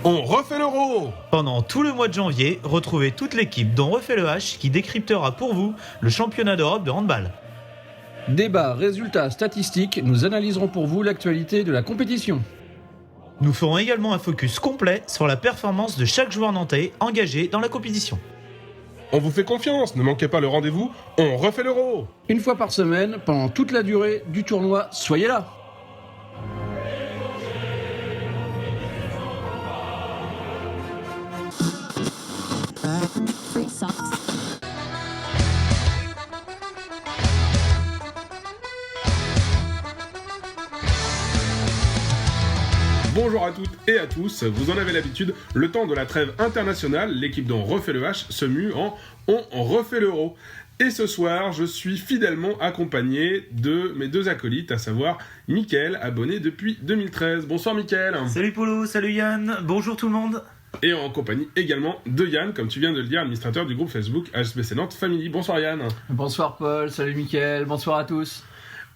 On refait l'Euro. Pendant tout le mois de janvier, retrouvez toute l'équipe dont refait le H qui décryptera pour vous le championnat d'Europe de handball. Débats, résultats, statistiques, nous analyserons pour vous l'actualité de la compétition. Nous ferons également un focus complet sur la performance de chaque joueur nantais engagé dans la compétition. On vous fait confiance, ne manquez pas le rendez-vous, on refait l'Euro. Une fois par semaine, pendant toute la durée du tournoi, soyez là. Bonjour à toutes et à tous, vous en avez l'habitude, le temps de la trêve internationale, l'équipe dont refait le H se mue en On refait l'Euro. Et ce soir, je suis fidèlement accompagné de mes deux acolytes, à savoir Mickaël, abonné depuis 2013. Bonsoir Mickaël. Salut Polo, salut Yann, bonjour tout le monde. Et en compagnie également de Yann, comme tu viens de le dire, administrateur du groupe Facebook HSBC Nantes Family. Bonsoir Yann. Bonsoir Paul, salut Mickaël, bonsoir à tous.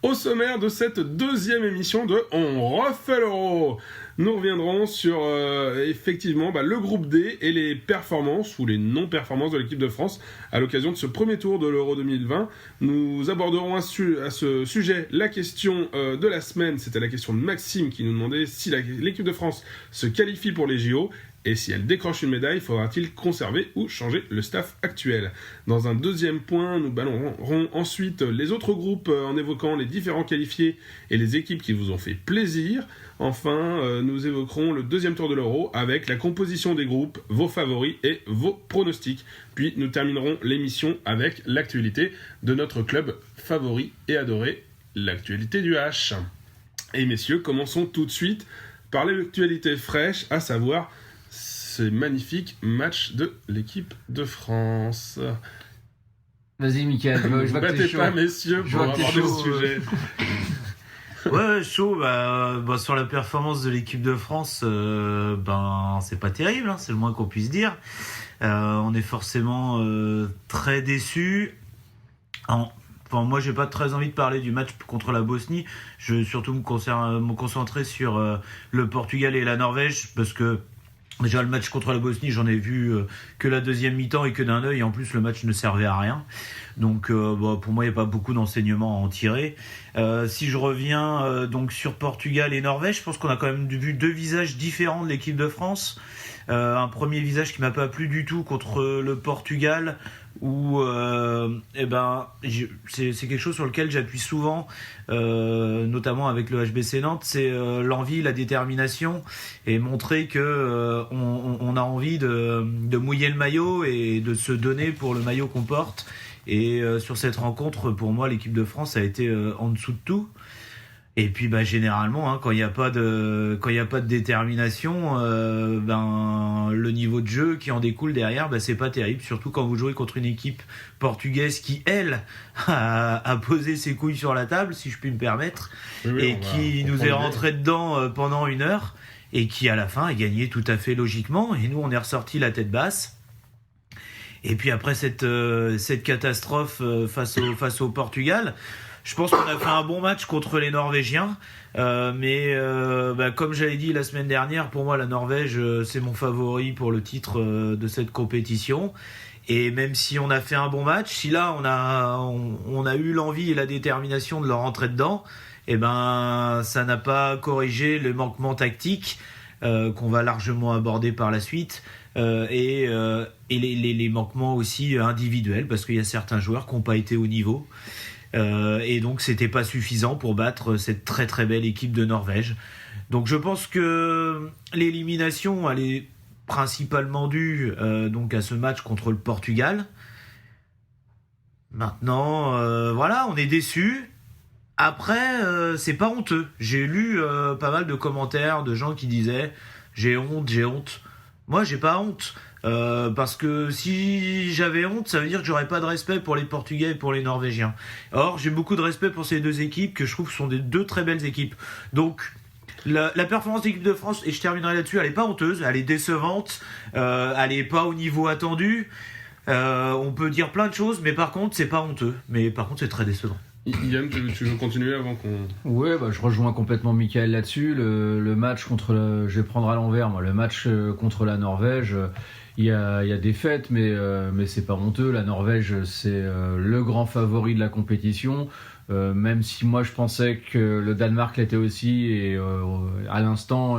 Au sommaire de cette deuxième émission de On refait l'Euro, nous reviendrons sur effectivement le groupe D et les performances ou les non-performances de l'équipe de France à l'occasion de ce premier tour de l'Euro 2020. Nous aborderons à ce sujet la question de la semaine. C'était la question de Maxime qui nous demandait si l'équipe de France se qualifie pour les JO. Et si elle décroche une médaille, faudra-t-il conserver ou changer le staff actuel ? Dans un deuxième point, nous balayerons ensuite les autres groupes en évoquant les différents qualifiés et les équipes qui vous ont fait plaisir. Enfin, nous évoquerons le deuxième tour de l'Euro avec la composition des groupes, vos favoris et vos pronostics. Puis nous terminerons l'émission avec l'actualité de notre club favori et adoré, l'actualité du H. Et messieurs, commençons tout de suite par l'actualité fraîche, à savoir ce magnifique match de l'équipe de France. Vas-y Mickaël, je vois que t'es chaud. Battez pas messieurs pour aborder le sujet. Ouais, chaud, sur la performance de l'équipe de France, c'est pas terrible, hein, c'est le moins qu'on puisse dire. On est forcément très déçus. Moi, j'ai pas très envie de parler du match contre la Bosnie. Je vais surtout me concentrer sur le Portugal et la Norvège, parce que déjà, le match contre la Bosnie, j'en ai vu que la deuxième mi-temps et que d'un œil. En plus, le match ne servait à rien. Donc, pour moi, il n'y a pas beaucoup d'enseignements à en tirer. Si je reviens donc sur Portugal et Norvège, je pense qu'on a quand même vu deux visages différents de l'équipe de France. Un premier visage qui m'a pas plu du tout contre le Portugal, où c'est quelque chose sur lequel j'appuie souvent, notamment avec le HBC Nantes, c'est l'envie, la détermination, et montrer que on a envie de mouiller le maillot et de se donner pour le maillot qu'on porte. Et sur cette rencontre, pour moi, l'équipe de France a été en dessous de tout. Et puis généralement, quand il n'y a pas de détermination, le niveau de jeu qui en découle derrière, c'est pas terrible. Surtout quand vous jouez contre une équipe portugaise qui, elle, a posé ses couilles sur la table, si je puis me permettre, et qui nous est rentré dedans pendant une heure, et qui à la fin a gagné tout à fait logiquement. Et nous, on est ressorti la tête basse. Et puis après cette catastrophe face au Portugal, je pense qu'on a fait un bon match contre les Norvégiens, mais comme j'avais dit la semaine dernière, pour moi la Norvège c'est mon favori pour le titre de cette compétition. Et même si on a fait un bon match, si là on a eu l'envie et la détermination de leur rentrer dedans, ça n'a pas corrigé le manquement tactique qu'on va largement aborder par la suite. Et les manquements aussi individuels, parce qu'il y a certains joueurs qui n'ont pas été au niveau. Et donc c'était pas suffisant pour battre cette très très belle équipe de Norvège. Donc je pense que l'élimination elle est principalement due donc à ce match contre le Portugal. Maintenant on est déçus. Après c'est pas honteux. J'ai lu pas mal de commentaires de gens qui disaient j'ai honte. Moi j'ai pas honte. Parce que si j'avais honte, ça veut dire que j'aurais pas de respect pour les Portugais et pour les Norvégiens. Or, j'ai beaucoup de respect pour ces deux équipes que je trouve sont deux très belles équipes. Donc, la performance de l'équipe de France, et je terminerai là-dessus, elle est pas honteuse, elle est décevante, elle est pas au niveau attendu. On peut dire plein de choses, mais par contre, c'est pas honteux. Mais par contre, c'est très décevant. Yann, tu veux continuer avant qu'on... Ouais, je rejoins complètement Michael là-dessus. Le match je vais prendre à l'envers, moi. Le match contre la Norvège, il y a des fêtes, mais c'est pas honteux. La Norvège, c'est le grand favori de la compétition. Même si moi je pensais que le Danemark l'était aussi, et à l'instant,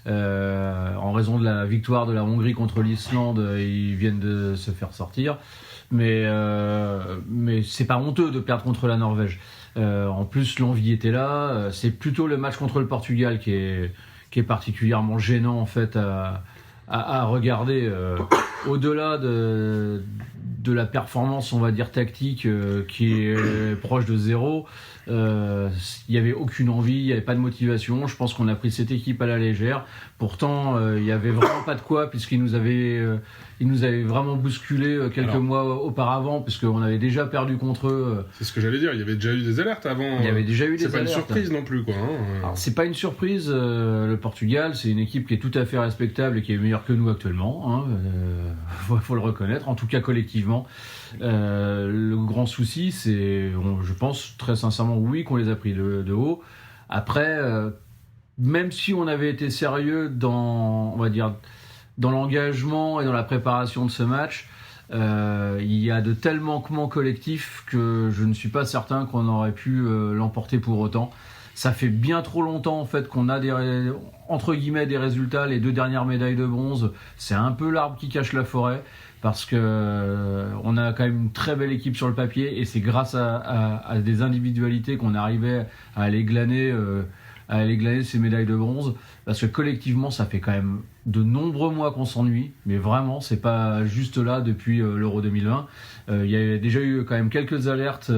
en raison de la victoire de la Hongrie contre l'Islande, ils viennent de se faire sortir. Mais c'est pas honteux de perdre contre la Norvège. En plus, l'envie était là. C'est plutôt le match contre le Portugal qui est particulièrement gênant en fait à regarder. Au-delà de la performance, on va dire tactique, qui est proche de zéro. Il n'y avait aucune envie, il n'y avait pas de motivation. Je pense qu'on a pris cette équipe à la légère. Pourtant, il n'y avait vraiment pas de quoi, puisqu'ils nous avaient vraiment bousculé quelques mois auparavant, puisqu'on avait déjà perdu contre eux. C'est ce que j'allais dire, il y avait déjà eu des alertes avant. Il y avait déjà eu des alerte. C'est pas une surprise non plus, quoi. Alors, c'est pas une surprise, le Portugal, c'est une équipe qui est tout à fait respectable et qui est meilleure que nous actuellement. Faut le reconnaître, en tout cas collectivement. Le grand souci, c'est, je pense très sincèrement, oui, qu'on les a pris de haut. Après, même si on avait été sérieux dans l'engagement et dans la préparation de ce match, il y a de tels manquements collectifs que je ne suis pas certain qu'on aurait pu l'emporter pour autant. Ça fait bien trop longtemps en fait qu'on a entre guillemets des résultats. Les 2 dernières médailles de bronze, c'est un peu l'arbre qui cache la forêt, parce que on a quand même une très belle équipe sur le papier, et c'est grâce à des individualités qu'on arrivait à aller glaner ces médailles de bronze, parce que collectivement ça fait quand même de nombreux mois qu'on s'ennuie, mais vraiment c'est pas juste là depuis l'Euro 2020. Il y a déjà eu quand même quelques alertes,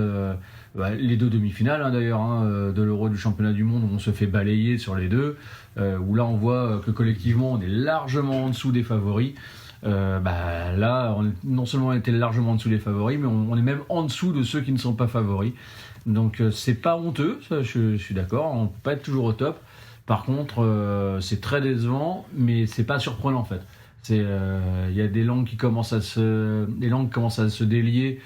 les 2 demi-finales d'ailleurs, de l'Euro du championnat du monde, où on se fait balayer sur les deux, où là on voit que collectivement on est largement en dessous des favoris. Là, non seulement on était largement en dessous des favoris, mais on est même en dessous de ceux qui ne sont pas favoris. Donc c'est pas honteux, ça, je suis d'accord, on peut pas être toujours au top. Par contre, c'est très décevant, mais c'est pas surprenant en fait. Il y a des langues qui commencent à se délier.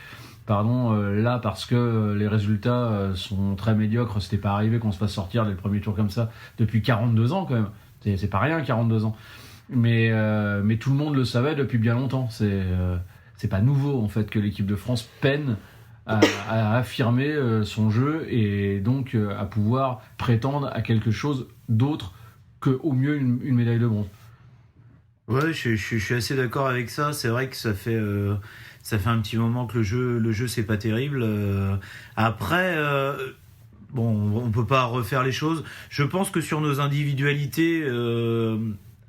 Là, parce que les résultats sont très médiocres. C'était pas arrivé qu'on se fasse sortir dès le premier tour comme ça depuis 42 ans quand même. C'est pas rien, 42 ans. Mais tout le monde le savait depuis bien longtemps. C'est pas nouveau en fait que l'équipe de France peine à affirmer son jeu, et donc à pouvoir prétendre à quelque chose d'autre qu'au mieux une médaille de bronze. Ouais, je suis assez d'accord avec ça. C'est vrai que ça fait un petit moment que le jeu c'est pas terrible. Après, on peut pas refaire les choses. Je pense que sur nos individualités,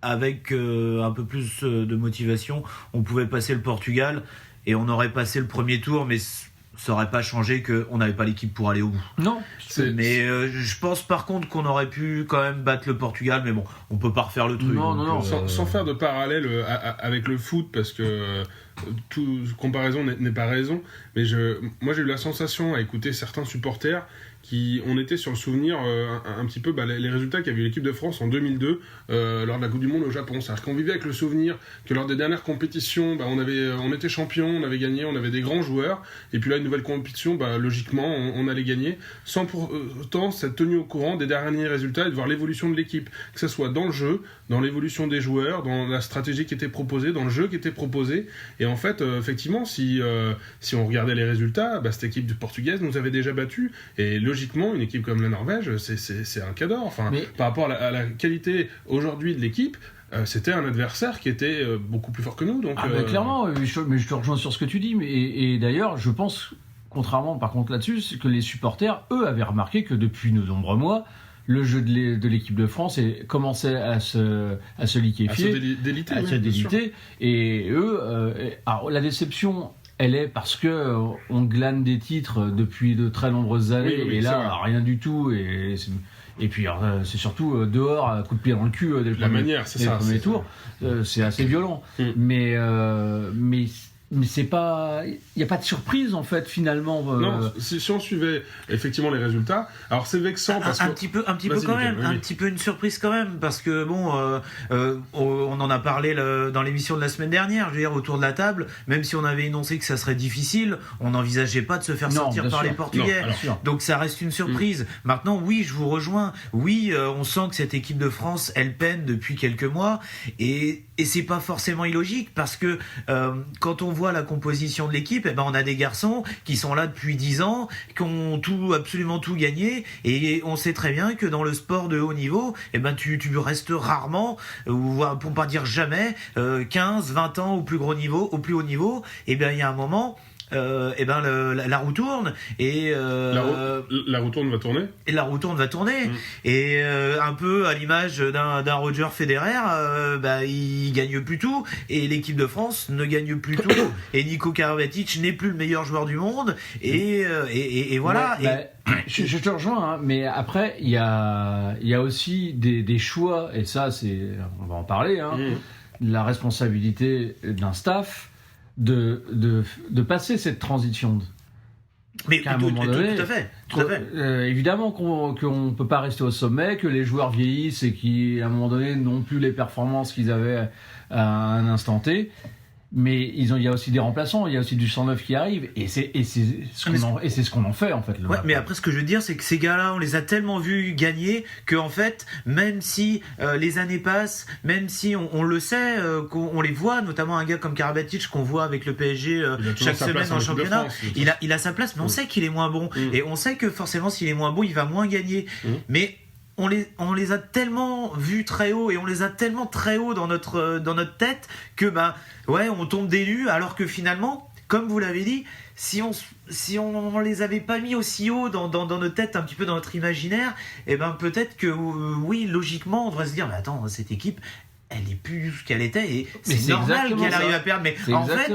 avec un peu plus de motivation, on pouvait passer le Portugal et on aurait passé le premier tour, mais ça aurait pas changé qu'on n'avait pas l'équipe pour aller au bout. Non. Mais je pense par contre qu'on aurait pu quand même battre le Portugal, mais bon, on peut pas refaire le truc. Non. Sans faire de parallèle avec le foot, parce que comparaison n'est pas raison, mais moi j'ai eu la sensation à écouter certains supporters on était sur le souvenir un petit peu les résultats qu'avait eu l'équipe de France en 2002 lors de la Coupe du Monde au Japon. C'est-à-dire qu'on vivait avec le souvenir que lors des dernières compétitions, on était champion, on avait gagné, on avait des grands joueurs, et puis là une nouvelle compétition, logiquement on allait gagner, sans pour autant s'être tenu au courant des derniers résultats et de voir l'évolution de l'équipe, que ce soit dans le jeu, dans l'évolution des joueurs, dans la stratégie qui était proposée, dans le jeu qui était proposé. Et en fait, effectivement, si on regardait les résultats, cette équipe portugaise nous avait déjà battus, et logiquement, une équipe comme la Norvège, c'est un cadeau. Par rapport à la qualité aujourd'hui de l'équipe, c'était un adversaire qui était beaucoup plus fort que nous. Donc, clairement, mais je te rejoins sur ce que tu dis. Et d'ailleurs, je pense, contrairement par contre là-dessus, c'est que les supporters, eux, avaient remarqué que depuis de nombreux mois, le jeu de l'équipe de France commençait à se liquéfier, à se déliter. Et eux, alors la déception, elle est parce que on glane des titres depuis de très nombreuses années, et là rien du tout, et puis c'est surtout dehors à coup de pied dans le cul dès le premier tour. C'est assez violent. Mais Mais c'est pas, il n'y a pas de surprise en fait finalement. Non, si on suivait effectivement les résultats, alors c'est vexant parce un que petit peu quand même, un petit peu une surprise quand même, parce que bon, on en a parlé dans l'émission de la semaine dernière. Je veux dire, autour de la table, même si on avait énoncé que ça serait difficile, on n'envisageait pas de se faire sortir par les Portugais. Donc ça reste une surprise. Maintenant, oui, je vous rejoins. Oui, on sent que cette équipe de France, elle peine depuis quelques mois, et c'est pas forcément illogique, parce que quand on voit la composition de l'équipe, eh ben on a des garçons qui sont là depuis 10 ans, qui ont absolument tout gagné, et on sait très bien que dans le sport de haut niveau, eh ben tu restes rarement, ou pour pas dire jamais, 15, 20 ans au plus haut niveau, et bien il y a un moment, la roue tourne, et la roue tourne va tourner. Et la roue tourne va tourner. Et un peu à l'image d'un Roger Federer, il gagne plus tout, et l'équipe de France ne gagne plus tout, et Nico Karabatic n'est plus le meilleur joueur du monde, et voilà. Je te rejoins, hein, mais après il y a aussi des choix, et ça on va en parler, hein, la responsabilité d'un staff de passer cette transition. Mais tout à fait. Évidemment qu'on peut pas rester au sommet, que les joueurs vieillissent et qui, à un moment donné, n'ont plus les performances qu'ils avaient à un instant T. Mais il y a aussi des remplaçants, il y a aussi du 109 qui arrive, et c'est ce qu'on en fait en fait. Mais après, ce que je veux dire, c'est que ces gars-là, on les a tellement vus gagner que en fait, même si les années passent, même si on le sait, qu'on les voit, notamment un gars comme Karabatic qu'on voit avec le PSG chaque semaine en championnat, il a sa place, mais on sait qu'il est moins bon, et on sait que forcément, s'il est moins bon, il va moins gagner. Mais on les a tellement vus très haut, et on les a tellement très haut dans notre tête que on tombe des nues, alors que finalement, comme vous l'avez dit, si on les avait pas mis aussi haut dans notre tête, un petit peu dans notre imaginaire, peut-être que oui, logiquement, on devrait se dire, mais attends, cette équipe, elle est plus ce qu'elle était, et c'est normal qu'elle arrive à perdre. Mais en fait,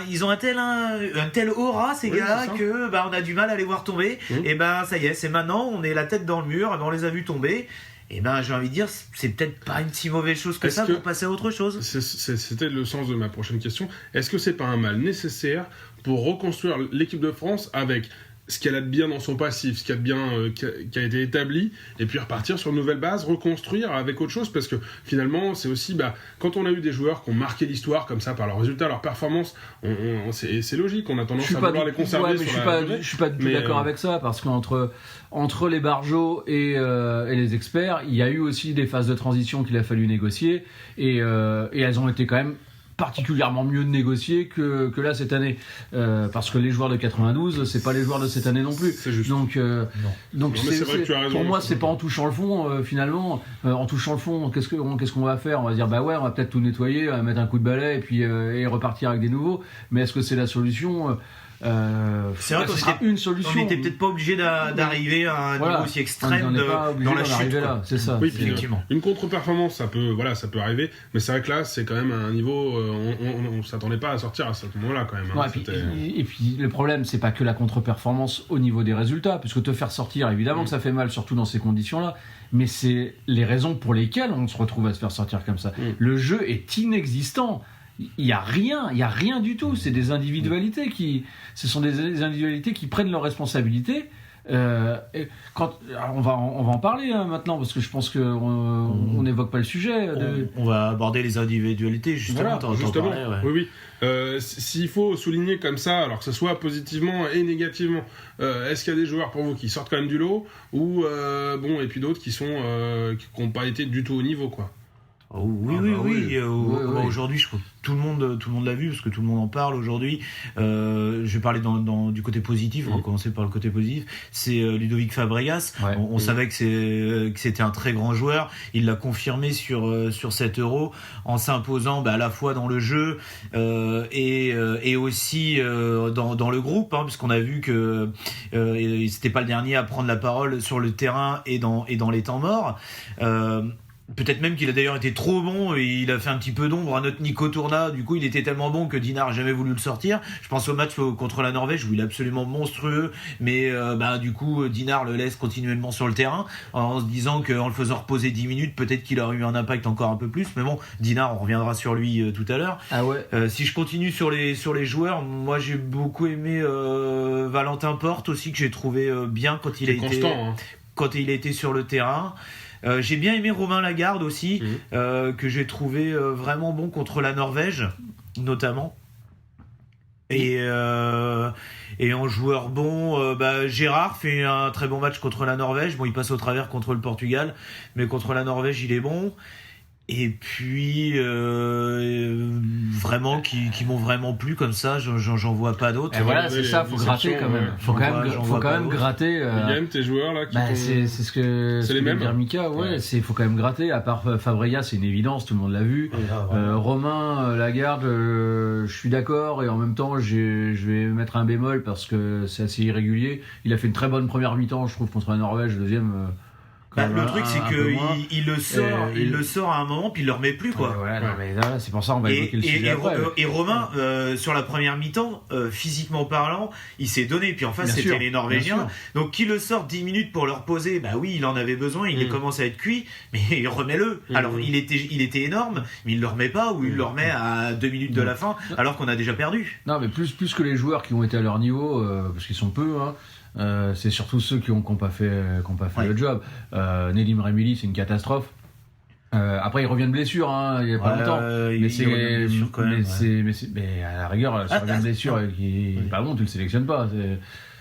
ils ont un tel aura, ces gars-là, que on a du mal à les voir tomber. Et ça y est, c'est maintenant, on est la tête dans le mur, on les a vus tomber. Et j'ai envie de dire, c'est peut-être pas une si mauvaise chose que ça pour passer à autre chose. C'était le sens de ma prochaine question. Est-ce que c'est pas un mal nécessaire pour reconstruire l'équipe de France avec ce qu'elle a de bien dans son passif, ce qu'il y a de bien qui a été établi, et puis repartir sur une nouvelle base, reconstruire avec autre chose, parce que finalement, c'est aussi, quand on a eu des joueurs qui ont marqué l'histoire comme ça par leurs résultats, leurs performances, c'est logique, on a tendance à vouloir les conserver sur la durée. Je suis pas du tout d'accord avec ça, parce qu'entre les barjots et les experts, il y a eu aussi des phases de transition qu'il a fallu négocier, et elles ont été quand même particulièrement mieux de négocier que là cette année, parce que les joueurs de 92, c'est pas les joueurs de cette année non plus. C'est juste. Donc c'est vrai que tu as raison, pour moi, c'est pas en touchant le fond finalement. En touchant le fond, qu'est-ce qu'on va faire ? On va dire on va peut-être tout nettoyer, mettre un coup de balai et puis et repartir avec des nouveaux. Mais est-ce que c'est la solution ? C'est vrai que une solution. On n'était peut-être pas obligé d'arriver à un niveau aussi extrême dans la chute. Là, c'est ça. Oui, effectivement. Une contre-performance, ça peut arriver, mais c'est vrai que là, c'est quand même un niveau. On s'attendait pas à sortir à ce moment-là quand même. Et puis le problème, c'est pas que la contre-performance au niveau des résultats, puisque te faire sortir, évidemment que ça fait mal, surtout dans ces conditions-là. Mais c'est les raisons pour lesquelles on se retrouve à se faire sortir comme ça. Le jeu est inexistant. Il y a rien du tout. C'est des individualités ce sont des individualités qui prennent leurs responsabilités. On va en parler maintenant, parce que je pense qu'on n'évoque pas le sujet. On va aborder les individualités justement. Voilà, oui. S'il faut souligner comme ça, alors que ce soit positivement et négativement, est-ce qu'il y a des joueurs pour vous qui sortent quand même du lot, ou et puis d'autres qui n'ont pas été du tout au niveau, quoi? Oui. Aujourd'hui, je crois que tout le monde l'a vu, parce que tout le monde en parle aujourd'hui. Je vais parler du côté positif. On va commencer par le côté positif. C'est Ludovic Fabregas. On savait que c'était un très grand joueur. Il l'a confirmé sur cet Euro, en s'imposant à la fois dans le jeu et aussi dans le groupe, puisqu'on a vu que c'était pas le dernier à prendre la parole sur le terrain et dans les temps morts. Peut-être même qu'il a d'ailleurs été trop bon et il a fait un petit peu d'ombre à notre Nico Tourna. Du coup, il était tellement bon que Dinard n'a jamais voulu le sortir. Je pense au match contre la Norvège où il est absolument monstrueux, mais du coup, Dinard le laisse continuellement sur le terrain en se disant qu'en le faisant reposer 10 minutes, peut-être qu'il aurait eu un impact encore un peu plus. Mais bon, Dinard, on reviendra sur lui tout à l'heure. Ah ouais. Si je continue sur les joueurs, moi j'ai beaucoup aimé Valentin Porte aussi, que j'ai trouvé bien quand il a été constant, hein. Quand il a été sur le terrain. J'ai bien aimé Romain Lagarde aussi, que j'ai trouvé vraiment bon contre la Norvège, notamment. Et en joueur bon, Gérard fait un très bon match contre la Norvège. Bon, il passe au travers contre le Portugal, mais contre la Norvège, il est bon. Et puis vraiment qui m'ont vraiment plu comme ça, j'en vois pas d'autres. Et voilà, c'est ça, faut gratter quand même. Faut quand même gratter. Yann, tes joueurs là c'est ce que les mêmes. Dire Mika, faut quand même gratter. À part Fabregas, c'est une évidence, tout le monde l'a vu. Romain Lagarde, je suis d'accord et en même temps, je vais mettre un bémol parce que c'est assez irrégulier. Il a fait une très bonne première mi-temps, je trouve, contre la Norvège. Deuxième. Le truc c'est que il le sort à un moment puis il le remet plus quoi. Mais là, c'est pour ça on va évoquer le sujet après. Et Romain sur la première mi-temps physiquement parlant, il s'est donné puis en face c'était les Norvégiens. Donc qui le sort 10 minutes pour le reposer, oui, il en avait besoin, il commence à être cuit, mais remets-le. Alors il était énorme, mais il le remet pas ou il le remet à 2 minutes de la fin alors qu'on a déjà perdu. Non, mais plus que les joueurs qui ont été à leur niveau parce qu'ils sont peu c'est surtout ceux qui ont pas fait le job. Nedim Remili, c'est une catastrophe. Après, il revient de blessure, il y a pas longtemps. Mais à la rigueur, si il revient de blessure et qu'il est pas bon, tu le sélectionnes pas.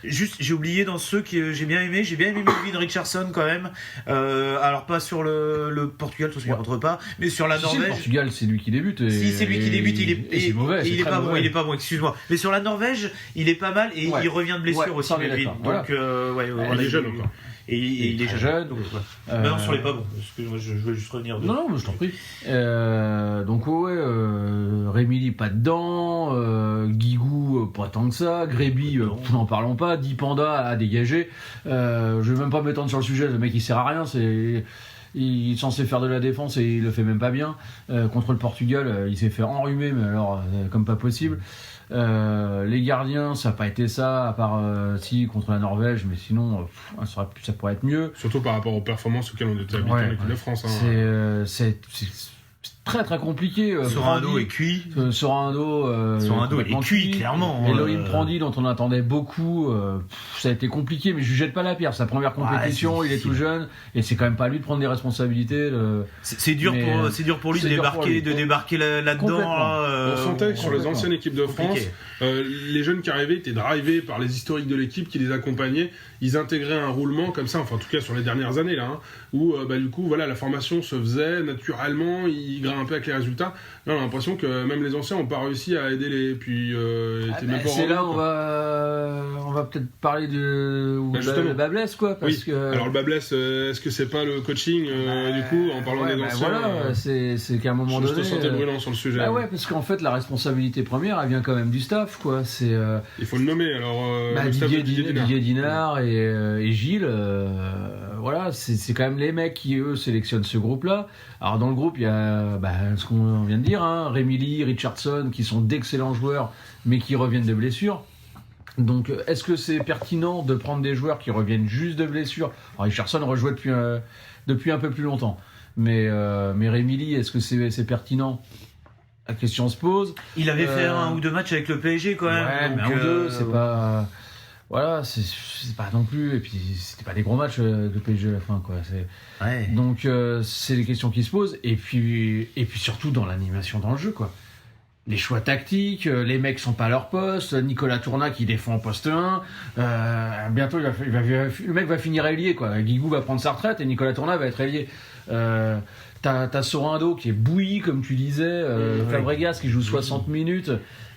Juste, j'ai oublié dans ceux que j'ai bien aimé Melvin Richardson quand même. Alors pas sur le Portugal, tout ce qui rentre pas, mais sur la Norvège. Le Portugal, c'est lui qui débute. C'est lui qui débute, c'est mauvais. Il est pas bon, excuse-moi. Mais sur la Norvège, il est pas mal et il revient de blessure aussi, Melvin. Donc il est jeune encore. Et il est jeune. Non, sur les pas bons. Excuse-moi, je veux juste revenir. Non, mais je t'en prie. Donc Remili pas dedans, Guigou pas tant que ça, Gréby n'en parlons pas, Dipanda a dégagé. Je vais même pas m'étendre sur le sujet, le mec il sert à rien, il est censé faire de la défense et il le fait même pas bien. Contre le Portugal, il s'est fait enrhumer, mais alors comme pas possible. Les gardiens, ça n'a pas été ça, à part contre la Norvège, mais sinon ça pourrait être mieux. Surtout par rapport aux performances auxquelles on était habitués en équipe de France. C'est très très compliqué. Sorando est cuit. Sorando est cuit, clairement. Elohim Prandi, dont on attendait beaucoup, ça a été compliqué, mais je lui jette pas la pierre. Sa première compétition, il est tout jeune, et c'est quand même pas à lui de prendre des responsabilités. C'est dur pour lui de débarquer là-dedans. On sentait que sur les anciennes équipes de France, les jeunes qui arrivaient étaient drivés par les historiques de l'équipe qui les accompagnaient. Ils intégraient un roulement comme ça, enfin en tout cas sur les dernières années là, où du coup la formation se faisait naturellement, ils grimpaient avec les résultats. Là on a l'impression que même les anciens n'ont pas réussi à aider les, puis c'est là où on va peut-être parler de Bablès quoi, parce que alors le Bablès, est-ce que c'est pas le coaching du coup en parlant des anciens c'est qu'à un moment donné je te sentais brûlant sur le sujet. Parce qu'en fait la responsabilité première elle vient quand même du staff quoi. Il faut le nommer alors le staff de Didier Dinard et Gilles, c'est quand même les mecs qui eux sélectionnent ce groupe-là. Alors dans le groupe il y a ce qu'on vient de dire, Remili, Richardson qui sont d'excellents joueurs mais qui reviennent de blessures. Donc est-ce que c'est pertinent de prendre des joueurs qui reviennent juste de blessures? Alors, Richardson rejouait depuis un peu plus longtemps, mais Remili, est-ce que c'est pertinent? La question se pose. Il avait fait 1 ou 2 matchs avec le PSG quand même. Ouais, mais 1 ou 2, c'est pas. Voilà, c'est pas non plus. Et puis, c'était pas des gros matchs de PSG à la fin, quoi. Donc, c'est des questions qui se posent. Et puis surtout dans l'animation dans le jeu, quoi. Les choix tactiques, les mecs sont pas à leur poste. Nicolas Tourna qui défend en poste 1. Bientôt, le mec va finir ailier, quoi. Guigou va prendre sa retraite et Nicolas Tourna va être ailier. T'as Sorando qui est bouilli, comme tu disais. Fabregas qui joue 60 minutes.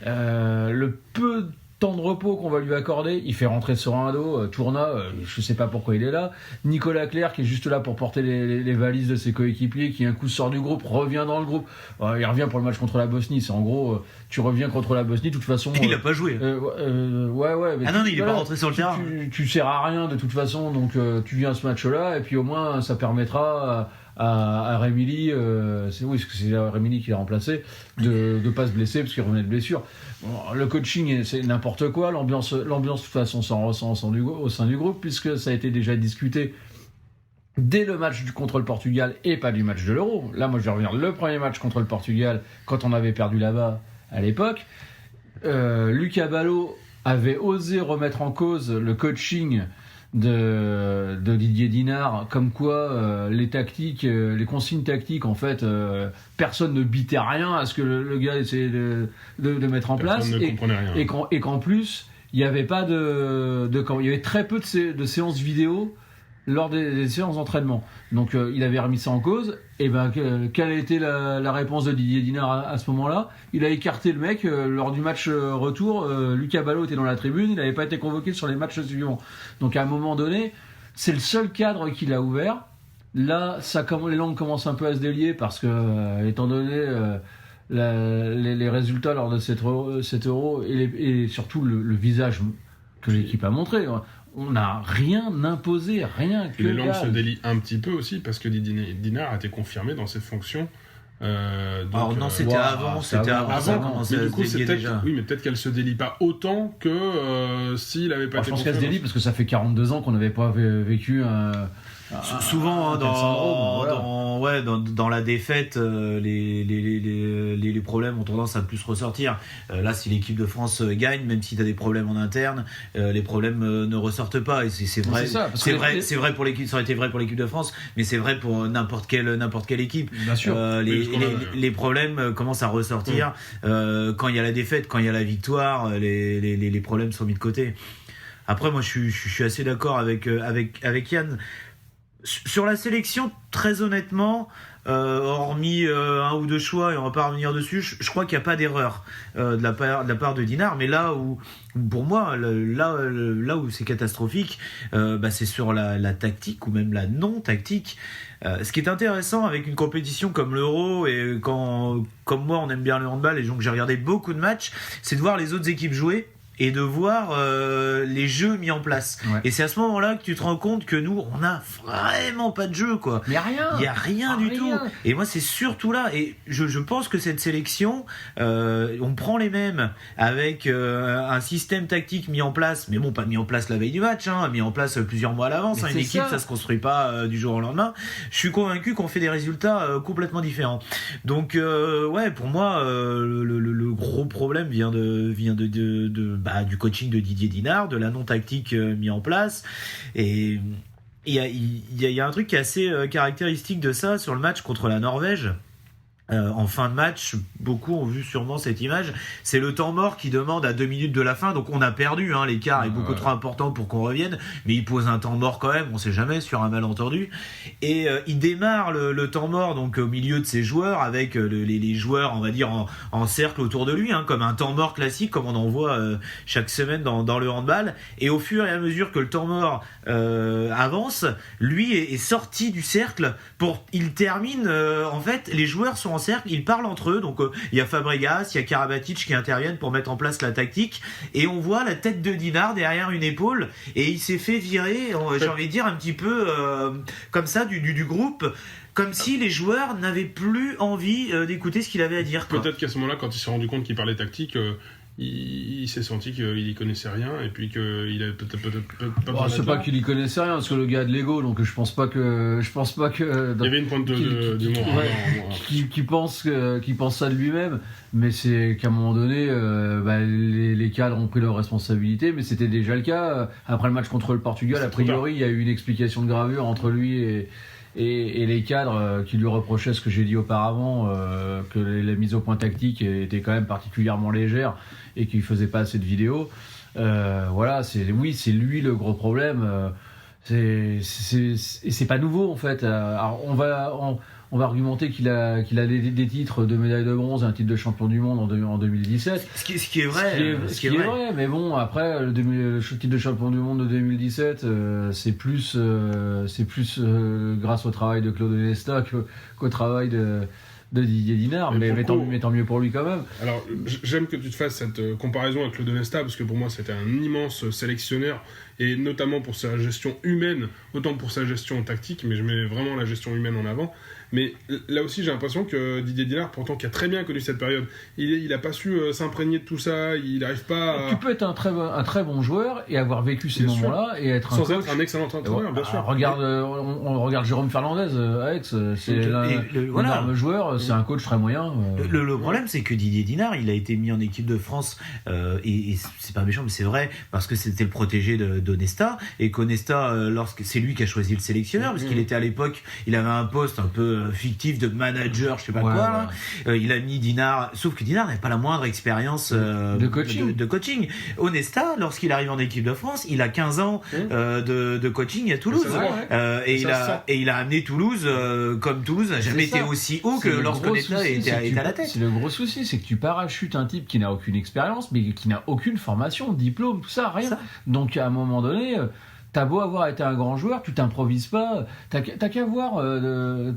Le peu de temps de repos qu'on va lui accorder, il fait rentrer Sorando, Tourna, je sais pas pourquoi il est là. Nicolas Clerc qui est juste là pour porter les valises de ses coéquipiers, qui un coup sort du groupe, revient dans le groupe. Il revient pour le match contre la Bosnie. C'est en gros, tu reviens contre la Bosnie, de toute façon. Il a pas joué. Mais non, il est pas rentré sur le terrain. Tu sers à rien de toute façon, donc tu viens à ce match-là, et puis au moins ça permettra à Rémilly, parce que c'est Rémilly qui l'a remplacé, de pas se blesser parce qu'il revenait de blessure. Bon, le coaching, c'est n'importe quoi. L'ambiance de toute façon s'en ressent au sein du groupe, puisque ça a été déjà discuté dès le match contre le Portugal et pas du match de l'Euro. Là, moi, je vais revenir le premier match contre le Portugal, quand on avait perdu là-bas à l'époque. Lucas Ballot avait osé remettre en cause le coaching de Didier Dinard, comme quoi les tactiques, les consignes tactiques, en fait, personne ne bitait rien à ce que le gars essayait de mettre en place, et qu'en plus il y avait pas il y avait très peu de séances vidéo lors des séances d'entraînement. Donc il avait remis ça en cause. Et quelle a été la réponse de Didier Dinard à ce moment-là? Il a écarté le mec lors du match retour. Lucas Ballot était dans la tribune, il n'avait pas été convoqué sur les matchs suivants. Donc à un moment donné, c'est le seul cadre qu'il a ouvert. Là, les langues commencent un peu à se délier parce que, étant donné les résultats lors de cet Euro et surtout le visage que l'équipe a montré, on n'a rien imposé, rien que les langues se délient un petit peu aussi parce que Didier Dinard a été confirmé dans ses fonctions. Alors non, c'était avant. Mais du coup, c'est peut-être, oui, mais peut-être qu'elle se délie pas autant que s'il avait pas été confirmé. Je pense qu'elle se délie parce que ça fait 42 ans qu'on n'avait pas vécu souvent dans la défaite, les problèmes ont tendance à plus ressortir. Là, si l'équipe de France gagne, même si tu as des problèmes en interne, les problèmes ne ressortent pas. Et c'est vrai. C'est vrai pour l'équipe. Ça aurait été vrai pour l'équipe de France, mais c'est vrai pour n'importe quelle équipe. Bien sûr. Les problèmes commencent à ressortir quand il y a la défaite, quand il y a la victoire. Les problèmes sont mis de côté. Après, moi, je suis assez d'accord avec Yann. Sur la sélection, très honnêtement, hormis un ou deux choix, et on va pas revenir dessus, je crois qu'il n'y a pas d'erreur de la part de Dinard. Mais là où, pour moi, là où c'est catastrophique, c'est sur la tactique ou même la non-tactique. Ce qui est intéressant avec une compétition comme l'Euro, et comme moi on aime bien le handball et donc j'ai regardé beaucoup de matchs, c'est de voir les autres équipes jouer et de voir les jeux mis en place. Ouais. Et c'est à ce moment-là que tu te rends compte que nous, on n'a vraiment pas de jeu, quoi. Mais rien. Il y a rien du tout. Et moi, c'est surtout là. Et je pense que cette sélection, on prend les mêmes avec un système tactique mis en place, mais bon, pas mis en place la veille du match, mis en place plusieurs mois à l'avance. Une équipe, ça se construit pas du jour au lendemain. Je suis convaincu qu'on fait des résultats complètement différents. Donc, pour moi, le gros problème vient du coaching de Didier Dinard, de la non-tactique mis en place. Et il y a un truc qui est assez caractéristique de ça sur le match contre la Norvège. En fin de match, beaucoup ont vu sûrement cette image. C'est le temps mort qui demande à 2 minutes de la fin, donc on a perdu. L'écart est beaucoup trop important pour qu'on revienne, mais il pose un temps mort quand même. On sait jamais sur un malentendu. Et il démarre le temps mort donc au milieu de ses joueurs avec les joueurs, on va dire en cercle autour de lui, comme un temps mort classique, comme on en voit chaque semaine dans le handball. Et au fur et à mesure que le temps mort avance, lui est sorti du cercle il termine. En fait, les joueurs sont en cercle, ils parlent entre eux, donc il y a Fabregas, il y a Karabatic qui interviennent pour mettre en place la tactique, et on voit la tête de Dinard derrière une épaule, et il s'est fait virer, j'ai envie de dire un petit peu comme ça du groupe, comme si les joueurs n'avaient plus envie d'écouter ce qu'il avait à dire, quoi. Peut-être qu'à ce moment-là, quand il s'est rendu compte qu'il parlait tactique, il s'est senti qu'il y connaissait rien, et puis qu'il avait peut-être pas. C'est pas qu'il y connaissait rien, parce que le gars a de l'ego, donc je pense pas que. Il y avait une pointe d'humour. Qui pense ça de lui-même, mais c'est qu'à un moment donné, les cadres ont pris leurs responsabilités, mais c'était déjà le cas après le match contre le Portugal. A priori, il y a eu une explication de gravure entre lui et les cadres qui lui reprochaient ce que j'ai dit auparavant, que la mise au point tactique était quand même particulièrement légère et qu'il faisait pas assez de vidéos. C'est lui le gros problème. C'est pas nouveau en fait. Alors on va argumenter qu'il a des titres de médaille de bronze et un titre de champion du monde en 2017. Ce qui est vrai. Ce qui est vrai. Mais bon, après, le titre de champion du monde de 2017, c'est plus grâce au travail de Claude Onesta qu'au travail de Didier Dinard, mais tant mieux pour lui quand même. Alors, j'aime que tu te fasses cette comparaison avec Claude Onesta, parce que pour moi, c'était un immense sélectionneur, et notamment pour sa gestion humaine, autant que pour sa gestion tactique, mais je mets vraiment la gestion humaine en avant. Mais là aussi, j'ai l'impression que Didier Dinard, pourtant qui a très bien connu cette période, il n'a pas su s'imprégner de tout ça, il n'arrive pas à... Tu peux être un très bon joueur et avoir vécu ces moments-là et être sans être un excellent entraîneur, bien sûr. Regarde, on regarde Jérôme Fernandez à Aix, c'est un énorme joueur, c'est un coach très moyen. Le problème, c'est que Didier Dinard, il a été mis en équipe de France, et c'est pas méchant, mais c'est vrai, parce que c'était le protégé d'Onesta, et qu'Onesta, c'est lui qui a choisi le sélectionneur, parce qu'il était à l'époque, il avait un poste un peu fictif de manager, je sais pas quoi. Il a mis Dinard, sauf que Dinard n'avait pas la moindre expérience de coaching. Onesta, lorsqu'il arrive en équipe de France, il a 15 ans de coaching à Toulouse. Et il a amené Toulouse, comme Toulouse n'a jamais été aussi haut que lorsqu'Onesta était à la tête. C'est le gros souci, c'est que tu parachutes un type qui n'a aucune expérience, mais qui n'a aucune formation, diplôme, tout ça, rien. Donc à un moment donné... T'as beau avoir été un grand joueur, tu t'improvises pas. T'as qu'à voir,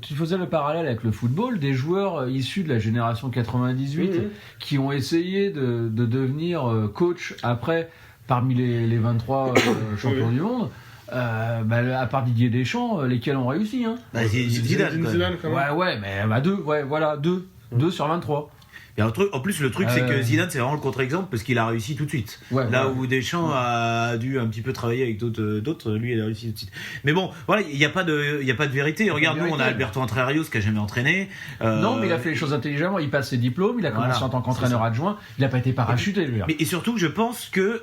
tu faisais le parallèle avec le football, des joueurs issus de la génération 98 qui ont essayé de devenir coach après, parmi les 23 champions du monde. À part Didier Deschamps, lesquels ont réussi, hein. Zidane, quand même. Ouais, mais deux sur 23. Et en plus, le truc, c'est que Zidane, c'est vraiment le contre-exemple parce qu'il a réussi tout de suite. Où Deschamps a dû un petit peu travailler avec d'autres, lui, il a réussi tout de suite. Mais bon, voilà, il n'y a pas de vérité. Regarde, nous, on a Alberto Entrerrios qui a jamais entraîné. Non, mais il a fait les choses intelligemment. Il passe ses diplômes, il a commencé en tant qu'entraîneur adjoint. Il n'a pas été parachuté, lui. Et surtout, je pense que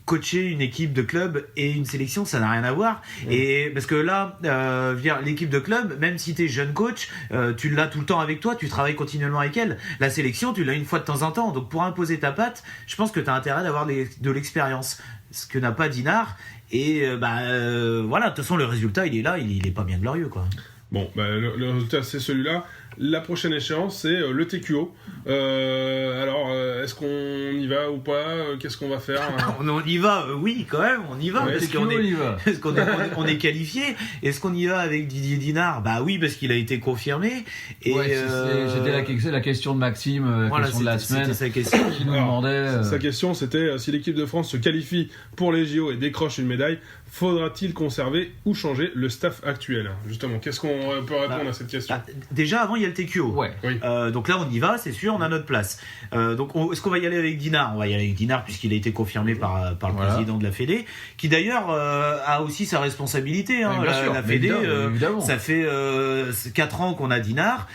coacher une équipe de club et une sélection, ça n'a rien à voir. Et parce que là, l'équipe de club, même si tu es jeune coach, tu l'as tout le temps avec toi, tu travailles continuellement avec elle. La sélection, tu l'as une fois de temps en temps, donc pour imposer ta patte, je pense que tu as intérêt d'avoir de l'expérience, ce que n'a pas Dinard, et voilà, de toute façon le résultat il est là, il est pas bien glorieux, quoi. Bon, le résultat c'est celui-là. La prochaine échéance, c'est le TQO. Alors, est-ce qu'on y va ou pas ? Qu'est-ce qu'on va faire ? On y va, oui, quand même, on y va. Parce qu'on est qualifié. Est-ce qu'on y va avec Didier Dinard ? Bah oui, parce qu'il a été confirmé. Et c'était la question de Maxime, question de la semaine. C'était sa question. Qui nous demandait. Sa question, c'était si l'équipe de France se qualifie pour les JO et décroche une médaille, faudra-t-il conserver ou changer le staff actuel ? Justement, qu'est-ce qu'on peut répondre à cette question ? Déjà, avant, il y a le TQO. Oui. Donc là, on y va, c'est sûr, on a notre place. Donc, est-ce qu'on va y aller avec Dinard ? On va y aller avec Dinard, puisqu'il a été confirmé par le président de la Fédé, qui d'ailleurs a aussi sa responsabilité. Hein, la Fédé, ça fait 4 ans qu'on a Dinard.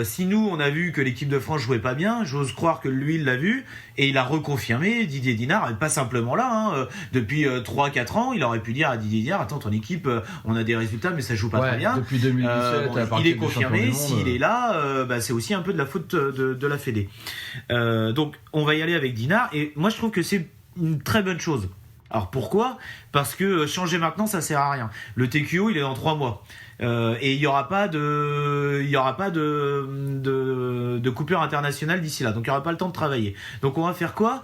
Si nous, on a vu que l'équipe de France jouait pas bien, j'ose croire que lui, il l'a vu, et il a reconfirmé Didier Dinard, et pas simplement là. Hein, depuis 3-4 ans, il aurait pu dire à Didier Dinard, attends, ton équipe, on a des résultats, mais ça joue pas très bien. Depuis 2017, il est confirmé, s'il est là, c'est aussi un peu de la faute de la Fédé. Donc on va y aller avec Dinard, et moi je trouve que c'est une très bonne chose. Alors pourquoi ? Parce que changer maintenant, ça sert à rien. Le TQO, il est dans 3 mois. Et il y aura pas de coupure internationale d'ici là, donc il y aura pas le temps de travailler. Donc on va faire quoi ?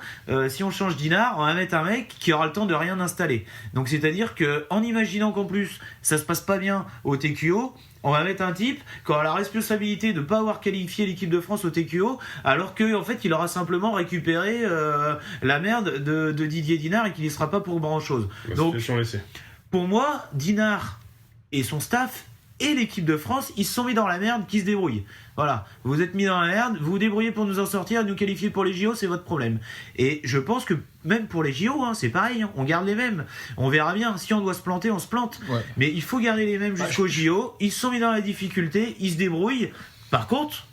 Si on change Dinard, on va mettre un mec qui aura le temps de rien installer. Donc c'est à dire que en imaginant qu'en plus ça se passe pas bien au TQO, on va mettre un type qui aura la responsabilité de ne pas avoir qualifié l'équipe de France au TQO, alors qu'en fait il aura simplement récupéré la merde de Didier Dinard et qu'il n'y sera pas pour grand chose. Donc pour moi, Dinard et son staff et l'équipe de France, ils se sont mis dans la merde, qui se débrouillent. Voilà, vous vous êtes mis dans la merde, vous vous débrouillez pour nous en sortir, nous qualifier pour les JO, c'est votre problème. Et je pense que même pour les JO, hein, c'est pareil, hein, on garde les mêmes. On verra bien, si on doit se planter, on se plante. Ouais. Mais il faut garder les mêmes jusqu'aux JO. Ils se sont mis dans la difficulté, ils se débrouillent. Par contre,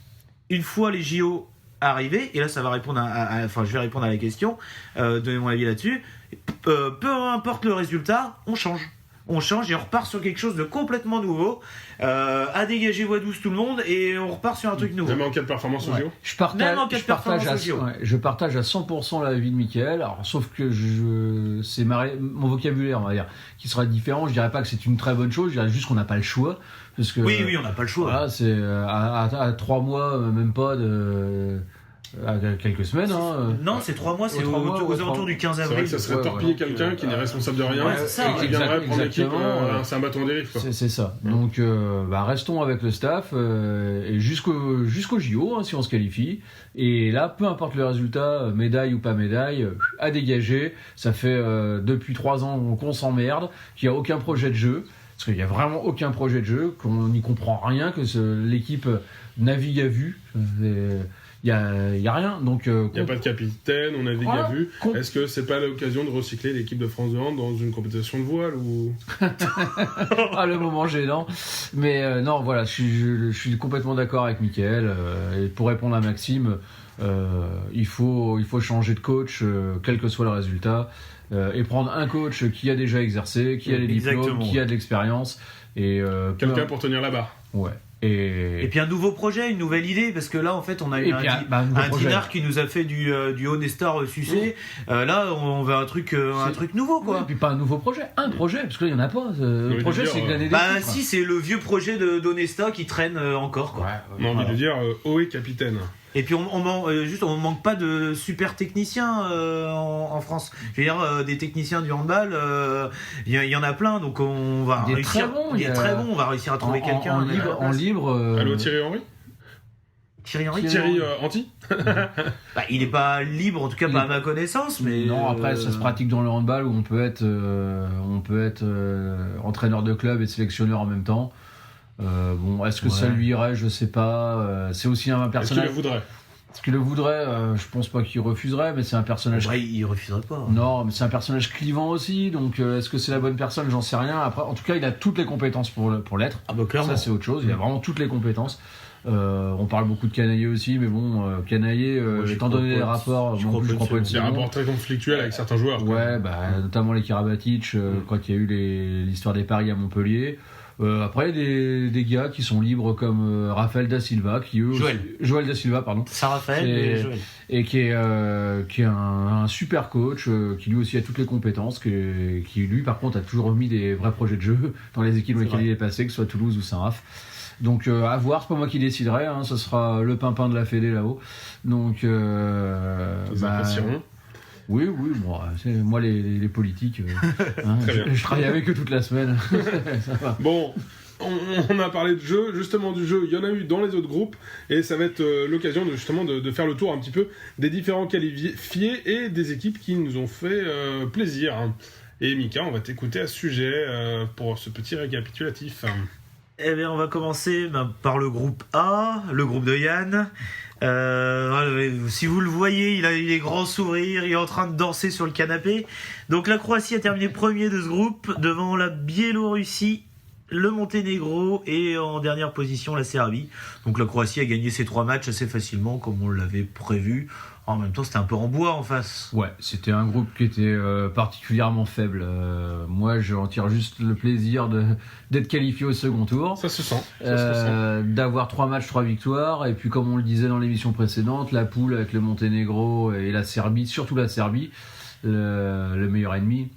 une fois les JO arrivés, et là ça va répondre je vais répondre à la question, donnez mon avis là-dessus, peu importe le résultat, on change et on repart sur quelque chose de complètement nouveau, à dégager voie douce tout le monde, et on repart sur un truc nouveau. Même en cas de performance au JO. Je partage à 100% l'avis de Mickaël, alors, sauf que c'est mon vocabulaire, on va dire, qui sera différent. Je dirais pas que c'est une très bonne chose, je dirais juste qu'on n'a pas le choix. Parce que, oui, on n'a pas le choix. Voilà, c'est à 3 mois, même pas quelques semaines. Non, c'est 3 mois, c'est Aux 3 mois, aux alentours du 15 C'est vrai avril. que ça serait torpiller quelqu'un qui n'est responsable de rien Ouais, c'est ça, et qui viendrait prendre l'équipe. exactement. C'est un bâton en dérive, quoi. C'est ça. Donc, restons avec le staff et jusqu'au JO, si on se qualifie. Et là, peu importe le résultat, médaille ou pas médaille, à dégager. Ça fait depuis 3 ans qu'on s'emmerde, qu'il n'y a aucun projet de jeu. Parce qu'il n'y a vraiment aucun projet de jeu, qu'on n'y comprend rien, que l'équipe navigue à vue. Il y a rien. Donc, il n'y a pas de capitaine, on navigue à vue. com- Est-ce que c'est pas l'occasion de recycler l'équipe de France de hand dans une compétition de voile ou... le moment gênant. Mais non, voilà, je suis complètement d'accord avec Mickaël. Et pour répondre à Maxime, il faut changer de coach, quel que soit le résultat, et prendre un coach qui a déjà exercé, qui a les diplômes, Exactement. qui a de l'expérience. Et Quelqu'un pour tenir la barre. Ouais. Et puis un nouveau projet, une nouvelle idée, parce que là en fait on a eu Et puis, un nouveau un projet. Dinard qui nous a fait du Honestar sucé. Là on veut un truc nouveau, quoi. Et puis pas un nouveau projet, un projet, parce que là il n'y en a pas. Le envie de projet dire, c'est l'année des Bah titres. si, c'est le vieux projet d'Honesta qui traîne encore, quoi. Ouais, On a envie de dire Ohé capitaine. Et puis on manque pas de super techniciens en France. Je veux dire, des techniciens du handball, il y en a plein, donc on va Des réussir. très bons, Des il y a- très bons, on va réussir à trouver quelqu'un. en libre. Allô Thierry Henry Thierry Henry. Thierry Anti Bah, il est pas libre, en tout cas pas à ma connaissance, mais Non, après ça se pratique dans le handball où on peut être entraîneur de club et sélectionneur en même temps. Est-ce que ça Ouais. lui irait? Je sais pas. C'est aussi un Est-ce qu'il personnage. le voudrait? Est-ce qu'il le voudrait? Je pense pas qu'il refuserait, mais c'est un personnage. Ouais, il refuserait pas. Non, mais c'est un personnage clivant aussi, donc est-ce que c'est la bonne personne? J'en sais rien. Après, en tout cas, il a toutes les compétences pour l'être. Ah bah clairement. Ça, c'est autre chose. Il a vraiment toutes les compétences. On parle beaucoup de Canaillé aussi, mais bon, Canaillé, j'y étant crois donné pas. les rapports, J'y non crois plus, je pas crois pas une une Des seconde. seconde. rapports très conflictuels avec certains joueurs. quoi. Ouais, notamment les Karabatic, quand il y a eu l'histoire des paris à Montpellier. Après, il y a des gars qui sont libres comme Rafael Da Silva, qui eux, Joël Da Silva, pardon, Ça Raphaël Et- et Joël. et qui est un super coach, qui lui aussi a toutes les compétences, qui lui par contre a toujours mis des vrais projets de jeu dans les équipes dans lesquelles il est passé, que ce soit Toulouse ou Saint-Raph. Donc à voir, c'est pas moi qui déciderai, hein, ce sera le pimpin de la Fédé là-haut. Donc Ils apprécieront. oui, bon, moi les politiques, Très bien. je travaille avec eux toute la semaine. Ça va. Bon, on a parlé de jeu, justement du jeu, il y en a eu dans les autres groupes, et ça va être l'occasion de faire le tour un petit peu des différents qualifiés et des équipes qui nous ont fait plaisir. Et Mika, on va t'écouter à ce sujet pour ce petit récapitulatif. Eh bien, on va commencer par le groupe A, le groupe de Yann. Si vous le voyez, il a les grands sourires, il est en train de danser sur le canapé. Donc la Croatie a terminé premier de ce groupe, devant la Biélorussie, le Monténégro et en dernière position la Serbie. Donc la Croatie a gagné ses 3 matchs assez facilement, comme on l'avait prévu. En même temps, c'était un peu en bois en face. Ouais, c'était un groupe qui était particulièrement faible. Moi, j'en tire juste le plaisir d'être qualifié au second tour. Ça se sent. Ça se ressent. D'avoir 3 matchs, 3 victoires. Et puis, comme on le disait dans l'émission précédente, la poule avec le Monténégro et la Serbie, surtout la Serbie, le meilleur ennemi.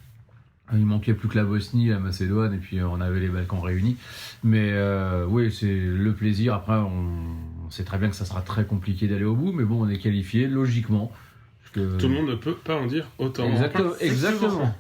Il manquait plus que la Bosnie, la Macédoine, et puis on avait les Balkans réunis. Mais oui, c'est le plaisir. Après, on sait très bien que ça sera très compliqué d'aller au bout, mais bon, on est qualifié logiquement. Tout le monde ne peut pas en dire autant. Exactement.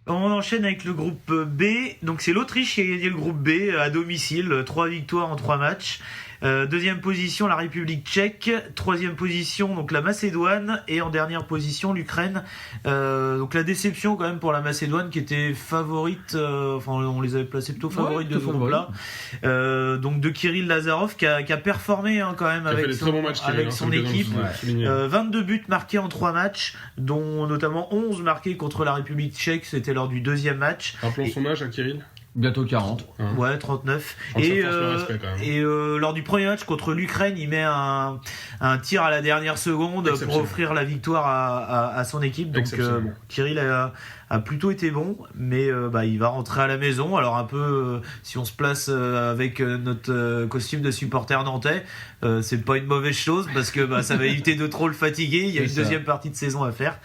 On enchaîne avec le groupe B. Donc c'est l'Autriche qui a gagné le groupe B à domicile, 3 victoires en 3 matchs. Deuxième position, la République tchèque. Troisième position, donc la Macédoine. Et en dernière position, l'Ukraine. Donc la déception quand même pour la Macédoine qui était favorite. On les avait placés plutôt favorites de ce groupe-là. Donc de Kirill Lazarov qui a performé quand même avec son équipe. 22 buts marqués en 3 matchs, dont notamment 11 marqués contre la République tchèque. C'était lors du deuxième match. Rappelons son âge à Kirill. Bientôt 40. Ouais, 39. Ça force le respect, quand même. Lors du premier match contre l'Ukraine, il met un tir à la dernière seconde pour offrir la victoire à son équipe. Donc Kirill a plutôt été bon, mais il va rentrer à la maison. Alors un peu, si on se place avec notre costume de supporter nantais, c'est pas une mauvaise chose parce que ça va éviter de trop le fatiguer. Il y a une deuxième partie de saison à faire.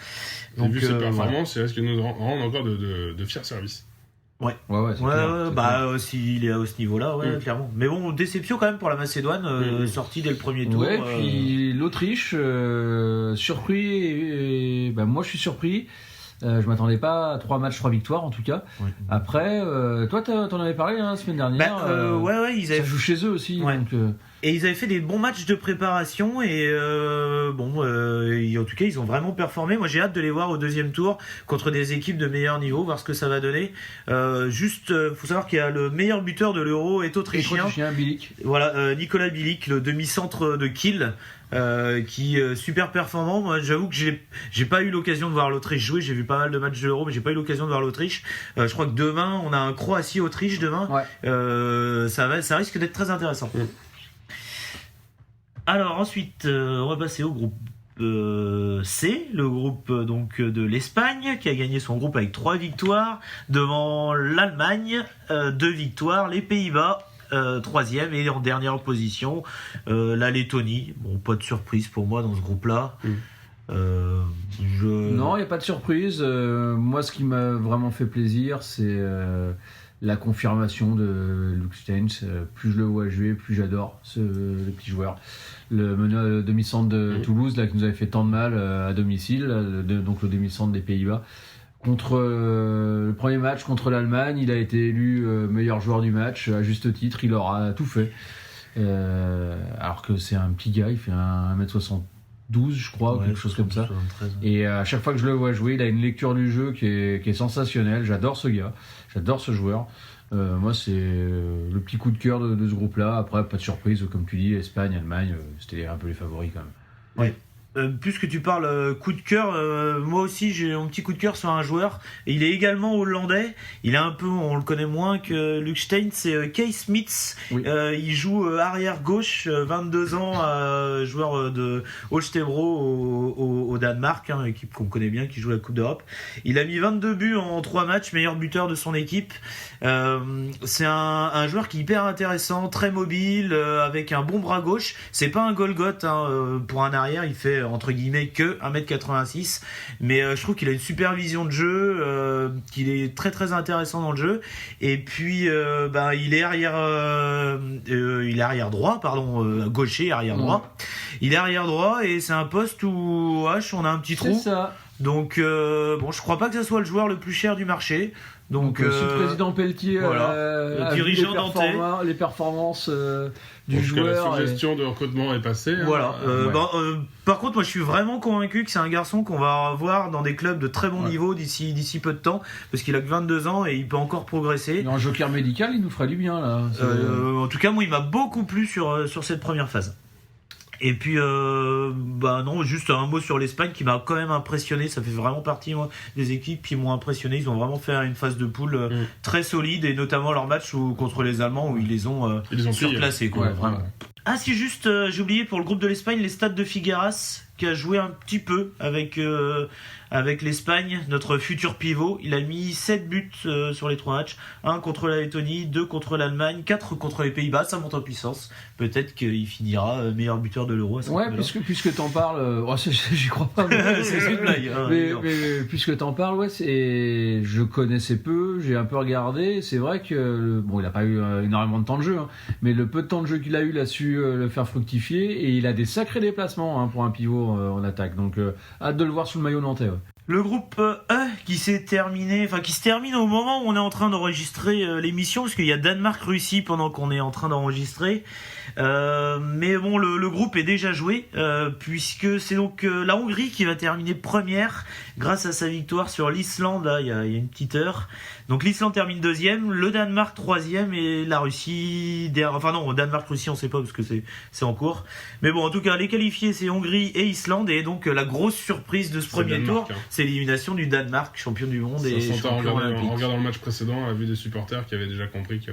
Donc, vu ses performances, il risque de nous rendre encore de fiers services. Ouais, c'est clair, clair. S'il est à ce niveau-là, clairement. Mais bon, déception quand même pour la Macédoine, sortie dès le premier tour. Ouais, puis l'Autriche, surpris, moi je suis surpris. Je m'attendais pas à 3 matchs, 3 victoires en tout cas. Ouais. Après, toi t'en avais parlé la semaine dernière. Ils avaient... Ça joue chez eux aussi. Ouais. Donc, Et ils avaient fait des bons matchs de préparation et en tout cas ils ont vraiment performé. Moi j'ai hâte de les voir au deuxième tour contre des équipes de meilleur niveau, voir ce que ça va donner. Faut savoir qu'il y a le meilleur buteur de l'Euro est autrichien. Bilic. Voilà, Nicolas Bilic, le demi-centre de Kiel. Qui est super performant. Moi j'avoue que j'ai pas eu l'occasion de voir l'Autriche jouer. J'ai vu pas mal de matchs de l'Euro, mais j'ai pas eu l'occasion de voir l'Autriche. Je crois que demain on a un Croatie-Autriche demain. Ouais. Ça risque d'être très intéressant. Alors ensuite on va passer au groupe C, le groupe donc de l'Espagne qui a gagné son groupe avec 3 victoires devant l'Allemagne, 2 victoires, les Pays-Bas 3e et en dernière position la Lettonie. Bon, pas de surprise pour moi dans ce groupe-là. Non, il n'y a pas de surprise. Moi, ce qui m'a vraiment fait plaisir, c'est la confirmation de Luc Steins. Plus je le vois jouer, plus j'adore le petit joueur. Le meneur demi-centre de Toulouse, là, qui nous avait fait tant de mal à domicile, donc le demi-centre des Pays-Bas. Contre le premier match contre l'Allemagne, il a été élu meilleur joueur du match à juste titre, il aura tout fait. Alors que c'est un petit gars, il fait 1m72 je crois, quelque chose comme ça. 73. Et à chaque fois que je le vois jouer, il a une lecture du jeu qui est sensationnelle. J'adore ce gars, j'adore ce joueur. Moi c'est le petit coup de cœur de ce groupe-là. Après pas de surprise, comme tu dis, Espagne, Allemagne, c'était un peu les favoris quand même. Ouais. Puisque tu parles coup de cœur, moi aussi j'ai un petit coup de cœur sur un joueur. Et il est également hollandais. Il est on le connaît moins que Luc Stein, c'est Kay Smits. Oui. Il joue arrière gauche, 22 ans, joueur de Holstebro au Danemark, équipe qu'on connaît bien, qui joue la Coupe d'Europe. Il a mis 22 buts en 3 matchs, meilleur buteur de son équipe. C'est un joueur qui est hyper intéressant, très mobile, avec un bon bras gauche. C'est pas un Golgoth pour un arrière, il fait entre guillemets que 1m86, mais je trouve qu'il a une super vision de jeu, qu'il est très très intéressant dans le jeu. Et puis il est arrière droit, gaucher, arrière droit. Il est arrière droit et c'est un poste où on a un petit trou. C'est ça. Donc je crois pas que ça soit le joueur le plus cher du marché. Donc si le président Pelletier le dirigeant nantais, les performances du joueur, la suggestion de recrutement est passée. Voilà. Par contre, moi, je suis vraiment convaincu que c'est un garçon qu'on va voir dans des clubs de très bon niveau d'ici peu de temps, parce qu'il a que 22 ans et il peut encore progresser. En joker médical, il nous ferait du bien là. En tout cas, moi, il m'a beaucoup plu sur cette première phase. Et puis juste un mot sur l'Espagne qui m'a quand même impressionné. Ça fait vraiment partie des équipes qui m'ont impressionné. Ils ont vraiment fait une phase de poule très solide, et notamment leur match contre les Allemands où ils les ont surclassés vraiment. Ah si, juste j'ai oublié pour le groupe de l'Espagne les stats de Figueras qui a joué un petit peu avec l'Espagne, notre futur pivot. Il a mis 7 buts sur les 3 matchs, 1 contre la Lettonie, 2 contre l'Allemagne, 4 contre les Pays-Bas. Ça monte en puissance. Peut-être qu'il finira meilleur buteur de l'Euro. Puisque t'en parles, j'y crois pas. C'est une blague. Mais puisque t'en parles, je connaissais peu, j'ai un peu regardé. C'est vrai que il a pas eu énormément de temps de jeu, mais le peu de temps de jeu qu'il a eu, il a su le faire fructifier, et il a des sacrés déplacements pour un pivot en attaque. Donc hâte de le voir sous le maillot nantais. Le groupe E qui se termine au moment où on est en train d'enregistrer l'émission, parce qu'il y a Danemark-Russie pendant qu'on est en train d'enregistrer. Mais bon, le groupe est déjà joué, puisque c'est donc la Hongrie qui va terminer première grâce à sa victoire sur l'Islande, là, il y a une petite heure. Donc l'Islande termine deuxième, le Danemark troisième, et la Russie Danemark-Russie on sait pas parce que c'est en cours. Mais bon, en tout cas les qualifiés c'est Hongrie et Islande, et donc la grosse surprise de ce premier tour, c'est l'élimination du Danemark, champion du monde et champion olympique. En regardant le match précédent, à la vue des supporters qui avaient déjà compris que...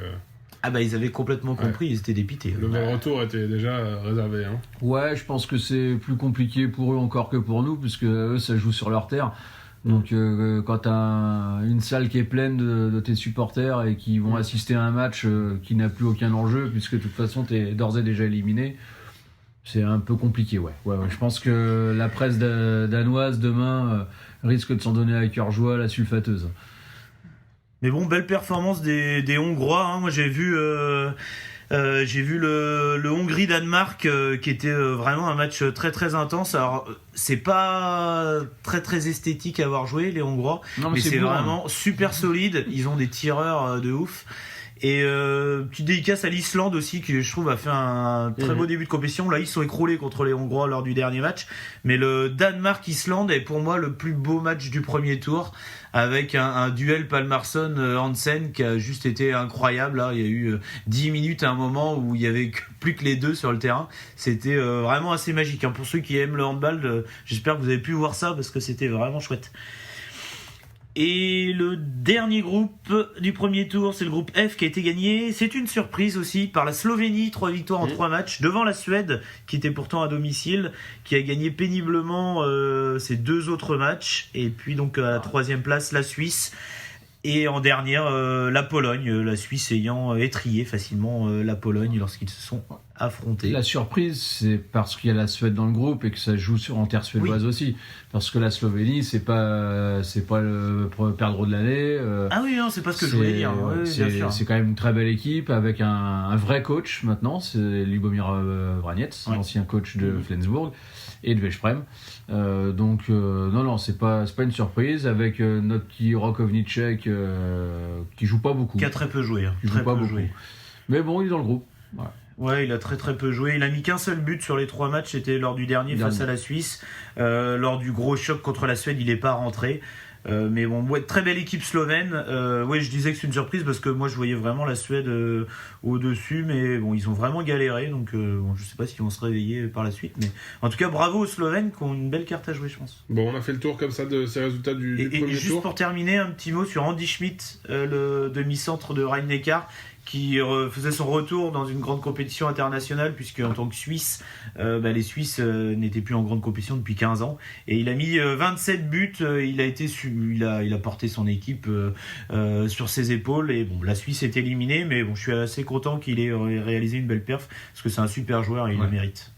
ils avaient complètement compris, ils étaient dépités. Le retour était déjà réservé. Ouais, je pense que c'est plus compliqué pour eux encore que pour nous, puisque eux ça joue sur leur terre. Donc quand tu as une salle qui est pleine de tes supporters et qui vont assister à un match qui n'a plus aucun enjeu, puisque de toute façon tu es d'ores et déjà éliminé, c'est un peu compliqué. Ouais. Je pense que la presse danoise demain risque de s'en donner à cœur joie la sulfateuse. Mais bon, belle performance des Hongrois. Hein. Moi, j'ai vu le Hongrie-Danemark qui était vraiment un match très très intense. Alors, c'est pas très très esthétique à avoir joué, les Hongrois, mais c'est beau, vraiment super solide. Ils ont des tireurs de ouf. Et petite dédicace à l'Islande aussi, qui je trouve a fait un très beau début de compétition. Là, ils sont écroulés contre les Hongrois lors du dernier match. Mais le Danemark-Islande est pour moi le plus beau match du premier tour, avec un duel Palmarsson-Hansen qui a juste été incroyable. Là, il y a eu 10 minutes à un moment où il y avait plus que les deux sur le terrain. C'était vraiment assez magique. Hein. Pour ceux qui aiment le handball, j'espère que vous avez pu voir ça parce que c'était vraiment chouette. Et le dernier groupe du premier tour, c'est le groupe F qui a été gagné. C'est une surprise aussi par la Slovénie, 3 victoires en 3 matchs, devant la Suède, qui était pourtant à domicile, qui a gagné péniblement ses 2 autres matchs. Et puis donc à la 3e place, la Suisse. Et en dernière, la Pologne, la Suisse ayant étrillé facilement la Pologne lorsqu'ils se sont affrontés. La surprise, c'est parce qu'il y a la Suède dans le groupe et que ça joue en terre suédoise aussi. Parce que la Slovénie, c'est pas le perdreau de l'année. Ah oui, non, c'est pas ce que je voulais dire. Oui, bien sûr. C'est quand même une très belle équipe avec un vrai coach maintenant. C'est Lubomir Vranec, l'ancien coach de Flensburg et de Veszprém. Non, c'est pas une surprise avec notre petit Rakovnicek qui joue pas beaucoup. Qui a très peu joué. Qui joue pas beaucoup. Mais bon, il est dans le groupe. Ouais, il a très très peu joué. Il a mis qu'un seul but sur les 3 matchs, c'était lors du dernier face à la Suisse. Lors du gros choc contre la Suède, il n'est pas rentré. Mais bon, très belle équipe slovène. Je disais que c'est une surprise parce que moi je voyais vraiment la Suède au-dessus, mais bon, ils ont vraiment galéré. Donc je sais pas s'ils vont se réveiller par la suite. Mais en tout cas, bravo aux Slovènes qui ont une belle carte à jouer, je pense. Bon, on a fait le tour comme ça de ces résultats du premier tour. Et juste pour terminer, un petit mot sur Andy Schmidt, le demi-centre de Rhein-Neckar, qui faisait son retour dans une grande compétition internationale, puisque en tant que Suisse, les Suisses n'étaient plus en grande compétition depuis 15 ans. Et il a mis 27 buts, il a porté son équipe sur ses épaules. Et bon, la Suisse est éliminée, mais bon, je suis assez content qu'il ait réalisé une belle perf, parce que c'est un super joueur et il le mérite.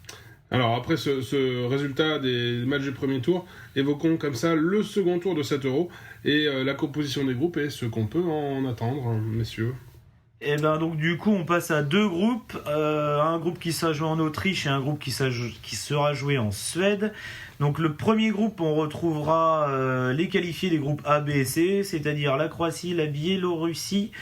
Alors après ce résultat des matchs du premier tour, évoquons comme ça le second tour de 7 euros et la composition des groupes et ce qu'on peut en attendre, messieurs. Et ben donc du coup on passe à 2 groupes, un groupe qui sera joué en Autriche et un groupe qui sera joué en Suède. Donc le premier groupe, on retrouvera les qualifiés des groupes A, B et C, c'est-à-dire la Croatie, la Biélorussie,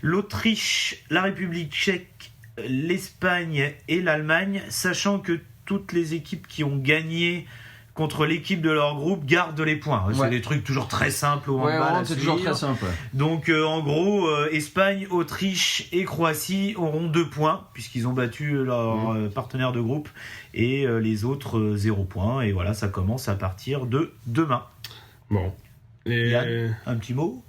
l'Autriche, la République tchèque, l'Espagne et l'Allemagne, sachant que toutes les équipes qui ont gagné contre l'équipe de leur groupe gardent les points. C'est des trucs toujours très simples au handball. C'est toujours très simple. Donc en gros, Espagne, Autriche et Croatie auront 2 points puisqu'ils ont battu leur partenaire de groupe et les autres 0 points. Et voilà, ça commence à partir de demain. Bon. Et Yann, un petit mot ?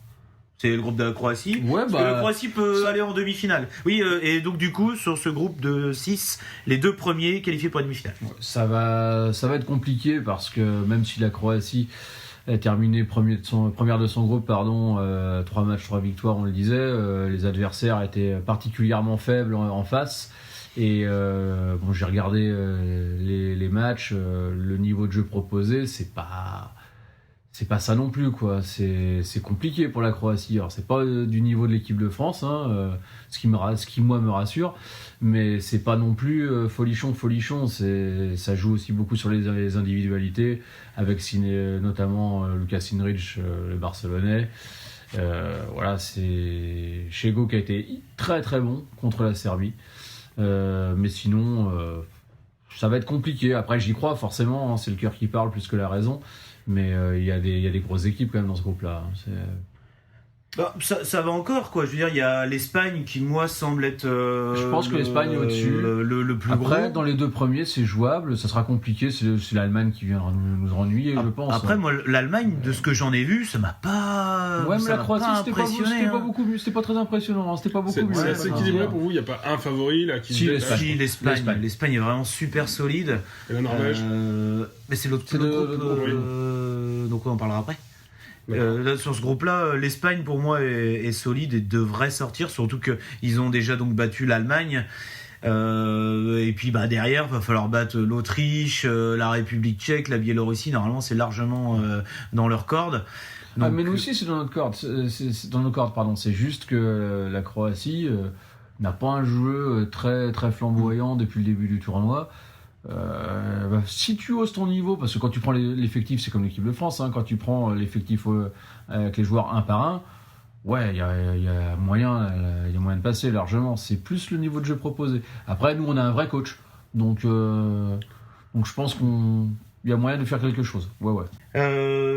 C'est le groupe de la Croatie. Parce que la Croatie peut aller en demi-finale. Oui, et donc du coup, sur ce groupe de 6, les 2 premiers qualifiés pour la demi-finale. Ça va être compliqué parce que même si la Croatie a terminé première de son groupe, 3 matchs, 3 victoires, on le disait, les adversaires étaient particulièrement faibles en face. Et j'ai regardé les matchs, le niveau de jeu proposé, c'est pas ça non plus, quoi. C'est compliqué pour la Croatie. Alors c'est pas du niveau de l'équipe de France, ce qui moi me rassure, mais c'est pas non plus folichon. Ça joue aussi beaucoup sur les individualités, avec notamment Luka Sinrić, le Barcelonais. C'est Chego qui a été très très bon contre la Serbie, mais sinon ça va être compliqué. Après j'y crois forcément, c'est le cœur qui parle plus que la raison. Mais il y a des grosses équipes quand même dans ce groupe-là. Ça va encore, quoi. Je veux dire, il y a l'Espagne qui, moi, semble être je pense que l'Espagne est au-dessus. Le plus gros. Après, dans les 2 premiers, c'est jouable. Ça sera compliqué. C'est l'Allemagne qui vient nous ennuyer, je pense. Après, moi, l'Allemagne, de ce que j'en ai vu, ça m'a pas mais la Croatie, c'était pas beaucoup mieux. C'était pas très impressionnant. C'était pas beaucoup mieux. C'est assez équilibré pour vous. Il n'y a pas un favori là qui l'Espagne. L'Espagne est vraiment super solide. Et la Norvège. Mais c'est l'autre groupe. Donc on en parlera après. Sur ce groupe-là, l'Espagne pour moi est solide et devrait sortir, surtout qu'ils ont déjà donc battu l'Allemagne. Et puis derrière, va falloir battre l'Autriche, la République tchèque, la Biélorussie. Normalement, c'est largement dans leur corde. Donc, mais nous aussi, c'est dans notre corde. C'est dans nos cordes, pardon. C'est juste que la Croatie n'a pas un jeu très, très flamboyant depuis le début du tournoi. Si tu oses ton niveau, parce que quand tu prends l'effectif, c'est comme l'équipe de France, hein, quand tu prends l'effectif avec les joueurs un par un, ouais, il y a moyen de passer largement. C'est plus le niveau de jeu proposé. Après, nous, on a un vrai coach, donc je pense qu'il y a moyen de faire quelque chose. Ouais.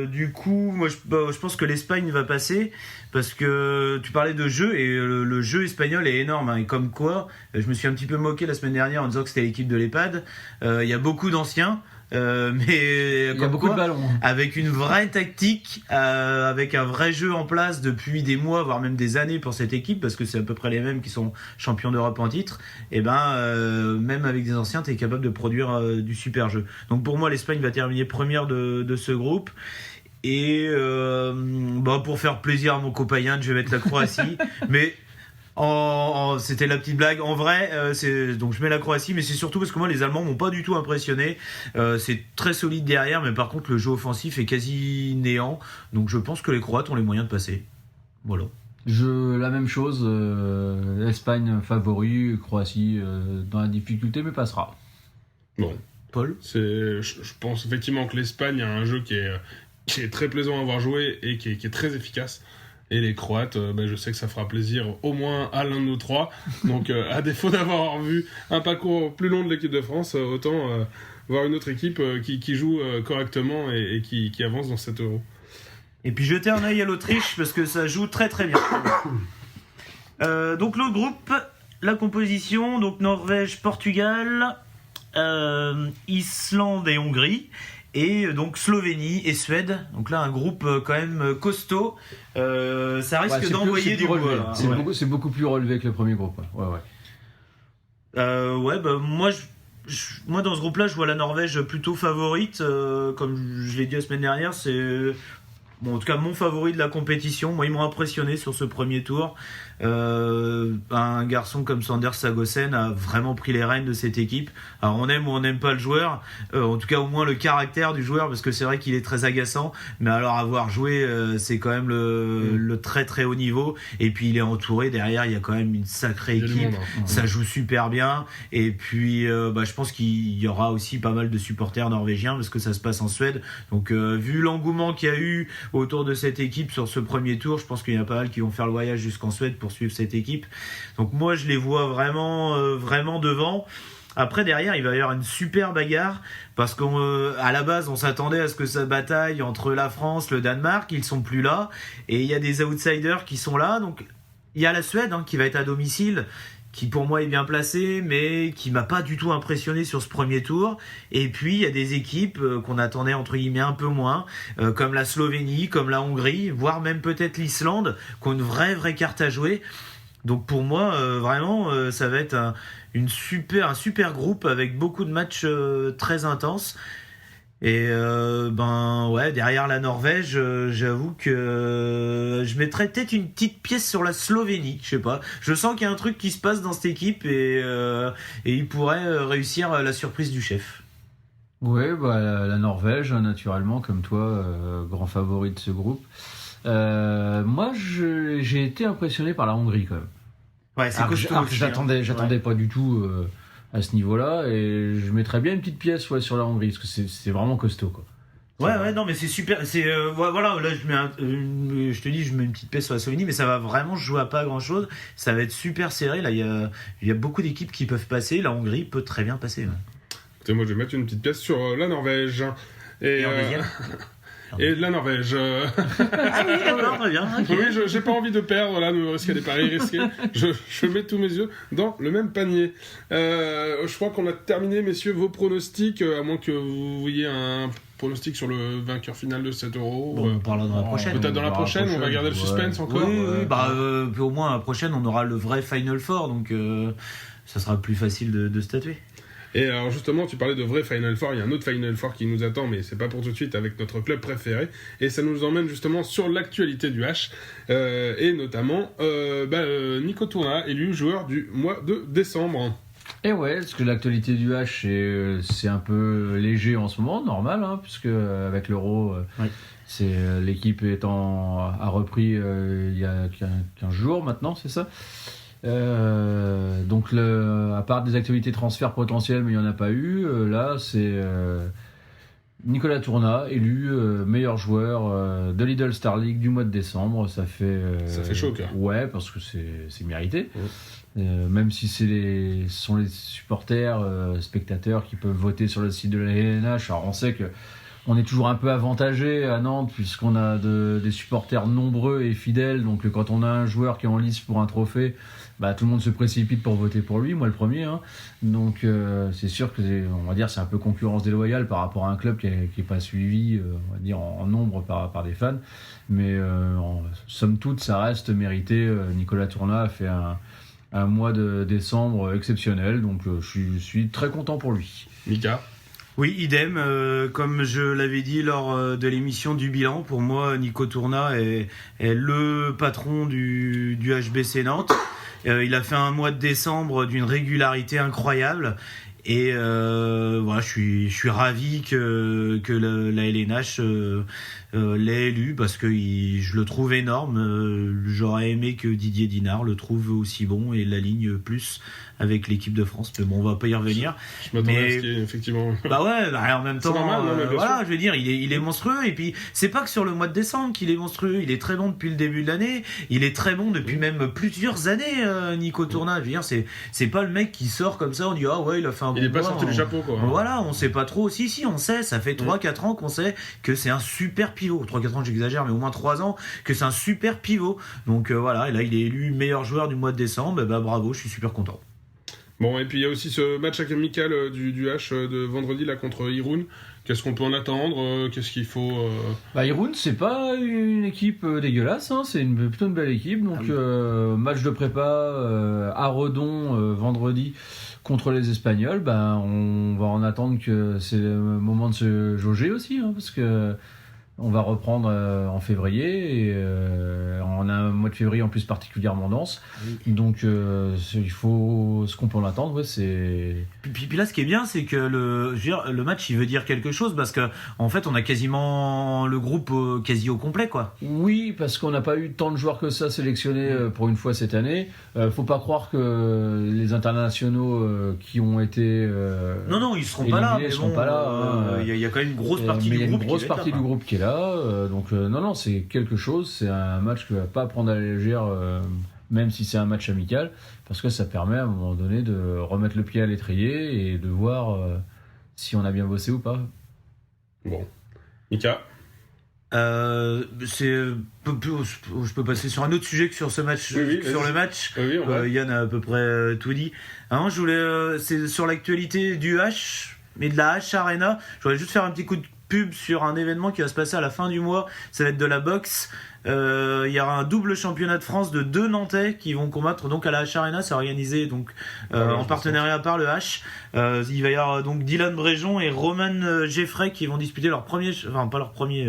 Du coup, moi je pense que l'Espagne va passer parce que tu parlais de jeu et le jeu espagnol est énorme, hein, et comme quoi, je me suis un petit peu moqué la semaine dernière en disant que c'était l'équipe de l'EHPAD. Il y a beaucoup d'anciens. Mais il y a beaucoup de ballons. Avec une vraie tactique, avec un vrai jeu en place depuis des mois, voire même des années pour cette équipe, parce que c'est à peu près les mêmes qui sont champions d'Europe en titre. Et même avec des anciens, t'es capable de produire du super jeu. Donc pour moi, l'Espagne va terminer première de ce groupe. Et pour faire plaisir à mon copain, je vais mettre la Croatie. Mais c'était la petite blague. En vrai, donc je mets la Croatie, mais c'est surtout parce que moi les Allemands m'ont pas du tout impressionné. C'est très solide derrière, mais par contre le jeu offensif est quasi néant. Donc je pense que les Croates ont les moyens de passer. Voilà. La même chose. Espagne favori, Croatie dans la difficulté, mais passera. Bon, Paul. Je pense effectivement que l'Espagne a un jeu qui est très plaisant à avoir joué et qui est très efficace. Et les Croates, je sais que ça fera plaisir au moins à l'un de nous trois. Donc, à défaut d'avoir vu un parcours plus long de l'équipe de France, autant voir une autre équipe qui joue correctement et qui avance dans cet Euro. Et puis jeter un œil à l'Autriche parce que ça joue très très bien. Donc l'autre groupe, la composition, donc Norvège, Portugal, Islande et Hongrie. Et donc Slovénie et Suède. Donc là, un groupe quand même costaud. Ça risque d'envoyer du bois. C'est beaucoup plus relevé que le premier groupe. Ouais. Moi, dans ce groupe-là, je vois la Norvège plutôt favorite. Comme je l'ai dit la semaine dernière, c'est en tout cas mon favori de la compétition. Moi, ils m'ont impressionné sur ce premier tour. Un garçon comme Sander Sagosen a vraiment pris les rênes de cette équipe. Alors on aime ou on n'aime pas le joueur, en tout cas au moins le caractère du joueur, parce que c'est vrai qu'il est très agaçant, mais alors avoir joué, c'est quand même le très très haut niveau. Et puis il est entouré derrière, il y a quand même une sacrée équipe, ça joue super bien. Et puis je pense qu'il y aura aussi pas mal de supporters norvégiens parce que ça se passe en Suède. Donc vu l'engouement qu'il y a eu autour de cette équipe sur ce premier tour, je pense qu'il y en a pas mal qui vont faire le voyage jusqu'en Suède pour suivre cette équipe. Donc moi je les vois vraiment devant. Après derrière il va y avoir une super bagarre parce qu'à la base on s'attendait à ce que ça bataille entre la France, le Danemark, ils sont plus là et il y a des outsiders qui sont là. Donc il y a la Suède qui va être à domicile, qui pour moi est bien placé, mais qui m'a pas du tout impressionné sur ce premier tour. Et puis il y a des équipes qu'on attendait entre guillemets un peu moins, comme la Slovénie, comme la Hongrie, voire même peut-être l'Islande, qui ont une vraie carte à jouer. Donc pour moi, vraiment, ça va être un super groupe avec beaucoup de matchs très intenses. Et derrière la Norvège, j'avoue que je mettrais peut-être une petite pièce sur la Slovénie, je sais pas. Je sens qu'il y a un truc qui se passe dans cette équipe et ils pourraient réussir la surprise du chef. Ouais, la Norvège, naturellement, comme toi, grand favori de ce groupe. Moi, j'ai été impressionné par la Hongrie quand même. Ouais, c'est costaud. J'attendais pas du tout à ce niveau-là, et je mettrais bien une petite pièce sur la Hongrie parce que c'est vraiment costaud, quoi. Ouais, non, mais c'est super. C'est voilà, là je te dis, je mets une petite pièce sur la Slovénie, mais ça va vraiment jouer à pas grand-chose. Ça va être super serré. Là, il y a beaucoup d'équipes qui peuvent passer. La Hongrie peut très bien passer. Ouais. Écoutez, moi, je vais mettre une petite pièce sur la Norvège. Et en deuxième. Et de la Norvège. Ah oui, d'accord, très bien. Okay. Oui, j'ai pas envie de perdre, là, de risquer des paris risqués. Je mets tous mes yeux dans le même panier. Je crois qu'on a terminé, messieurs, vos pronostics, à moins que vous voyez un pronostic sur le vainqueur final de cet Euro. Bon, on parlera dans la prochaine. Peut-être dans la prochaine, on va garder le suspense encore. Oui, au moins la prochaine, on aura le vrai Final Four, donc ça sera plus facile de statuer. Et alors justement, tu parlais de vrai Final Four, il y a un autre Final Four qui nous attend, mais c'est pas pour tout de suite, avec notre club préféré, et ça nous emmène justement sur l'actualité du H, et notamment Nico Tourna, élu joueur du mois de décembre. Et ouais, parce que l'actualité du H, c'est un peu léger en ce moment, normal, hein, puisque avec l'Euro, l'équipe a repris il y a 15 jours maintenant, c'est ça. Donc à part des actualités transferts potentiels, mais il n'y en a pas eu, là c'est Nicolas Tourna élu meilleur joueur de Lidl Star League du mois de décembre. Ça fait chaud, quoi. Ouais, parce que c'est mérité. Même si ce sont les supporters, spectateurs qui peuvent voter sur le site de la LNH. Alors on sait que on est toujours un peu avantagé à Nantes puisqu'on a des supporters nombreux et fidèles. Donc quand on a un joueur qui est en lice pour un trophée, tout le monde se précipite pour voter pour lui, moi le premier. Hein. Donc c'est sûr que on va dire c'est un peu concurrence déloyale par rapport à un club qui est pas suivi, on va dire en nombre par des fans. Mais en somme toute, ça reste mérité. Nicolas Tourna a fait un mois de décembre exceptionnel, donc je suis très content pour lui. Mika? Oui, idem. Comme je l'avais dit lors de l'émission du bilan, pour moi, Nico Tourna est le patron du HBC Nantes. Il a fait un mois de décembre d'une régularité incroyable. Et voilà, je suis ravi que la LNH l'ait élu parce que je le trouve énorme. J'aurais aimé que Didier Dinard le trouve aussi bon et l'aligne plus avec l'équipe de France. Mais bon, on va pas y revenir. Je m'attendais à ce qu'il y ait effectivement. En même temps, normal, non, mais voilà, je veux dire, il est monstrueux. Et puis, c'est pas que sur le mois de décembre qu'il est monstrueux. Il est très bon depuis le début de l'année. Il est très bon depuis même plusieurs années, Nico Tourna. Je veux dire, c'est pas le mec qui sort comme ça, on dit, ah ouais, il a fait un bon Il est pas mois, sorti du chapeau, quoi. Voilà, on sait pas trop. Si, on sait. Ça fait 3-4 ans qu'on sait que c'est un super pivot. 3-4 ans, j'exagère, mais au moins 3 ans que c'est un super pivot. Donc voilà, et là, il est élu meilleur joueur du mois de décembre. Bravo, je suis super content. Bon, et puis il y a aussi ce match amical du H de vendredi là contre Irun. Qu'est-ce qu'on peut en attendre? Qu'est-ce qu'il faut Irun, c'est pas une équipe dégueulasse, hein, c'est plutôt une belle équipe. Donc match de prépa à Redon vendredi contre les Espagnols. On va en attendre que c'est le moment de se jauger aussi, hein, parce que on va reprendre en février et on a un mois de février en plus particulièrement dense. Donc il faut ce qu'on peut en attendre, c'est. Puis là, ce qui est bien, c'est que le match, il veut dire quelque chose parce que en fait, on a quasiment le groupe quasi au complet, quoi. Oui, parce qu'on n'a pas eu tant de joueurs que ça sélectionnés pour une fois cette année. Faut pas croire que les internationaux qui ont été non, ils seront pas là. Seront pas là. Il y a quand même une grosse partie du groupe. Il y a une grosse partie du groupe qui est là. Donc non, c'est quelque chose. C'est un match que va pas prendre à la légère, même si c'est un match amical, parce que ça permet à un moment donné de remettre le pied à l'étrier et de voir si on a bien bossé ou pas. Bon, Mika. Je peux passer sur un autre sujet que sur ce match. Sur le match, Yann a à peu près tout dit. Hein, c'est sur l'actualité du H, mais de la H Arena. Je voudrais juste faire un petit coup de pub sur un événement qui va se passer à la fin du mois. Ça va être de la boxe. Il y aura un double championnat de France de 2 Nantais qui vont combattre donc à la H Arena. C'est organisé donc en partenariat par le H. Il va y avoir donc Dylan Bréjon et Roman Geffray qui vont disputer leur premier, enfin pas leur premier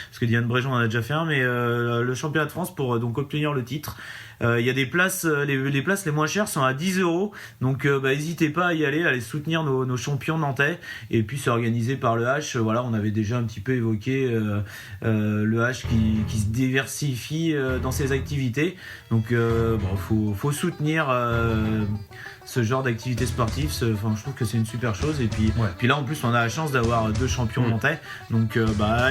parce que Dylan Bréjon en a déjà fait un, mais le championnat de France pour donc obtenir le titre. Il y a des places, les places les moins chères sont à 10€. Donc n'hésitez pas à y aller, à aller soutenir nos champions nantais. Et puis c'est organisé par le H. Voilà, on avait déjà un petit peu évoqué le H qui se diversifie dans ses activités. Donc faut soutenir ce genre d'activité sportive. Je trouve que c'est une super chose. Et puis là en plus on a la chance d'avoir 2 champions nantais. Donc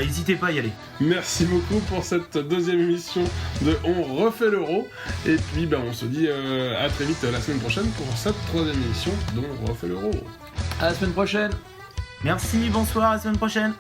n'hésitez pas à y aller. Merci beaucoup pour cette deuxième émission de On refait l'Euro. Et puis on se dit à très vite la semaine prochaine pour cette 3e émission de On refait l'Euro. À la semaine prochaine. Merci, bonsoir, à la semaine prochaine.